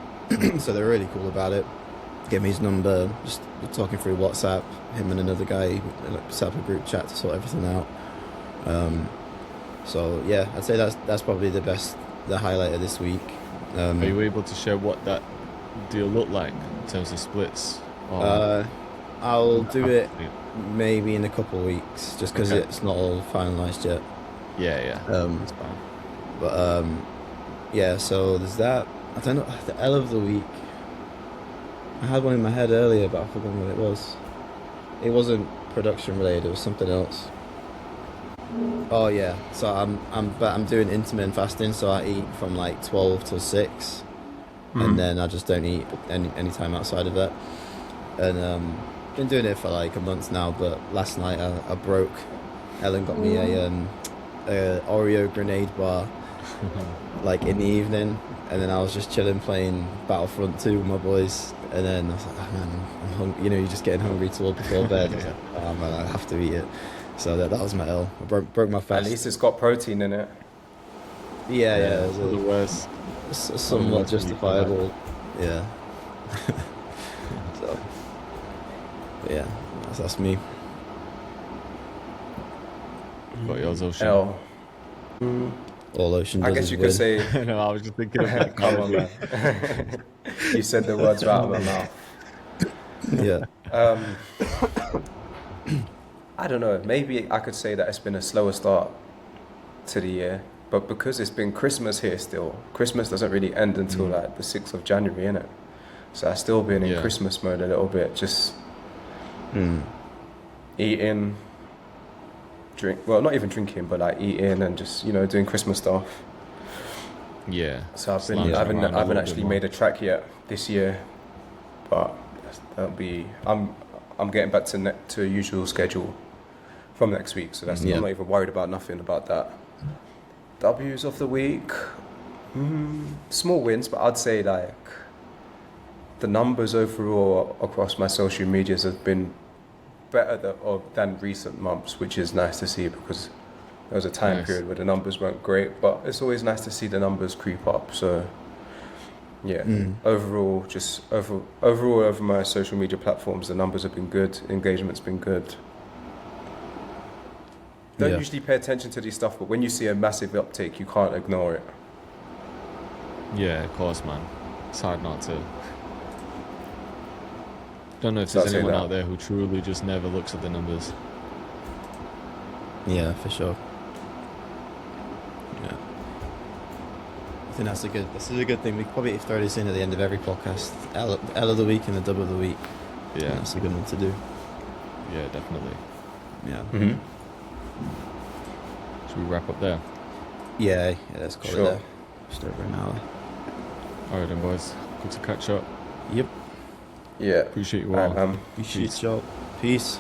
So they're really cool about it. Gave me his number, just talking through WhatsApp. Him and another guy set up a group chat to sort everything out. So yeah, I'd say that's probably the highlight of this week. Are you able to share what that deal looked like in terms of splits? I'll do it maybe in a couple of weeks, just because Okay. it's not all finalised yet. Yeah. That's fine. But yeah, so there's that. I don't know, the L of the week. I had one in my head earlier, but I forgot what it was. It wasn't production related, it was something else. Oh yeah, so I'm doing intermittent fasting, so I eat from like 12 till 6, and then I just don't eat any time outside of that. And been doing it for like a month now, but last night I broke. Ellen got me a Oreo grenade bar like in the evening, and then I was just chilling playing Battlefront 2 with my boys, and then I was like, oh man, I'm hungry. You know, you're just getting hungry towards before bed. I was like, oh man, I have to eat it. So that was my L. I broke my fast. At least it's got protein in it. Yeah, it was Otherwise, somewhat justifiable. Yeah. So, but yeah, that's me. got yours, Ocean. L. All Ocean does I guess is you win. could say, No, I was just thinking of that. come on, man. You said the words right out of my mouth. Yeah. I don't know. Maybe I could say that it's been a slower start to the year, but because it's been Christmas here still, Christmas doesn't really end until like the 6th of January, innit? So I've still been in Christmas mode a little bit, just eating, well, not even drinking, but like eating and just, doing Christmas stuff. Yeah. So I Slashing haven't around a little actually bit made a track yet this year, but that'll be. I'm getting back to a usual schedule from next week, so I'm not even worried about nothing about that. W's of the week, small wins, but I'd say like the numbers overall across my social medias have been better than recent months, which is nice to see because there was a time period where the numbers weren't great, but it's always nice to see the numbers creep up. So yeah, overall over my social media platforms, the numbers have been good, engagement's been good. Don't usually pay attention to these stuff, but when you see a massive uptake, you can't ignore it. Yeah, of course, man. It's hard not to. Don't know if So there's I'll say anyone that. out there who truly just never looks at the numbers. Yeah, for sure. think that's a good thing. We could probably throw this in at the end of every podcast. L of the week and the dub of the week. Yeah. That's a good one to do. Yeah, definitely. Yeah. Mm-hmm. Should we wrap up there? Yeah, let's call it Sure. there. Just over an hour. All right then, boys. Good to catch up. Yep. Yeah. Appreciate you all. Appreciate y'all. Peace.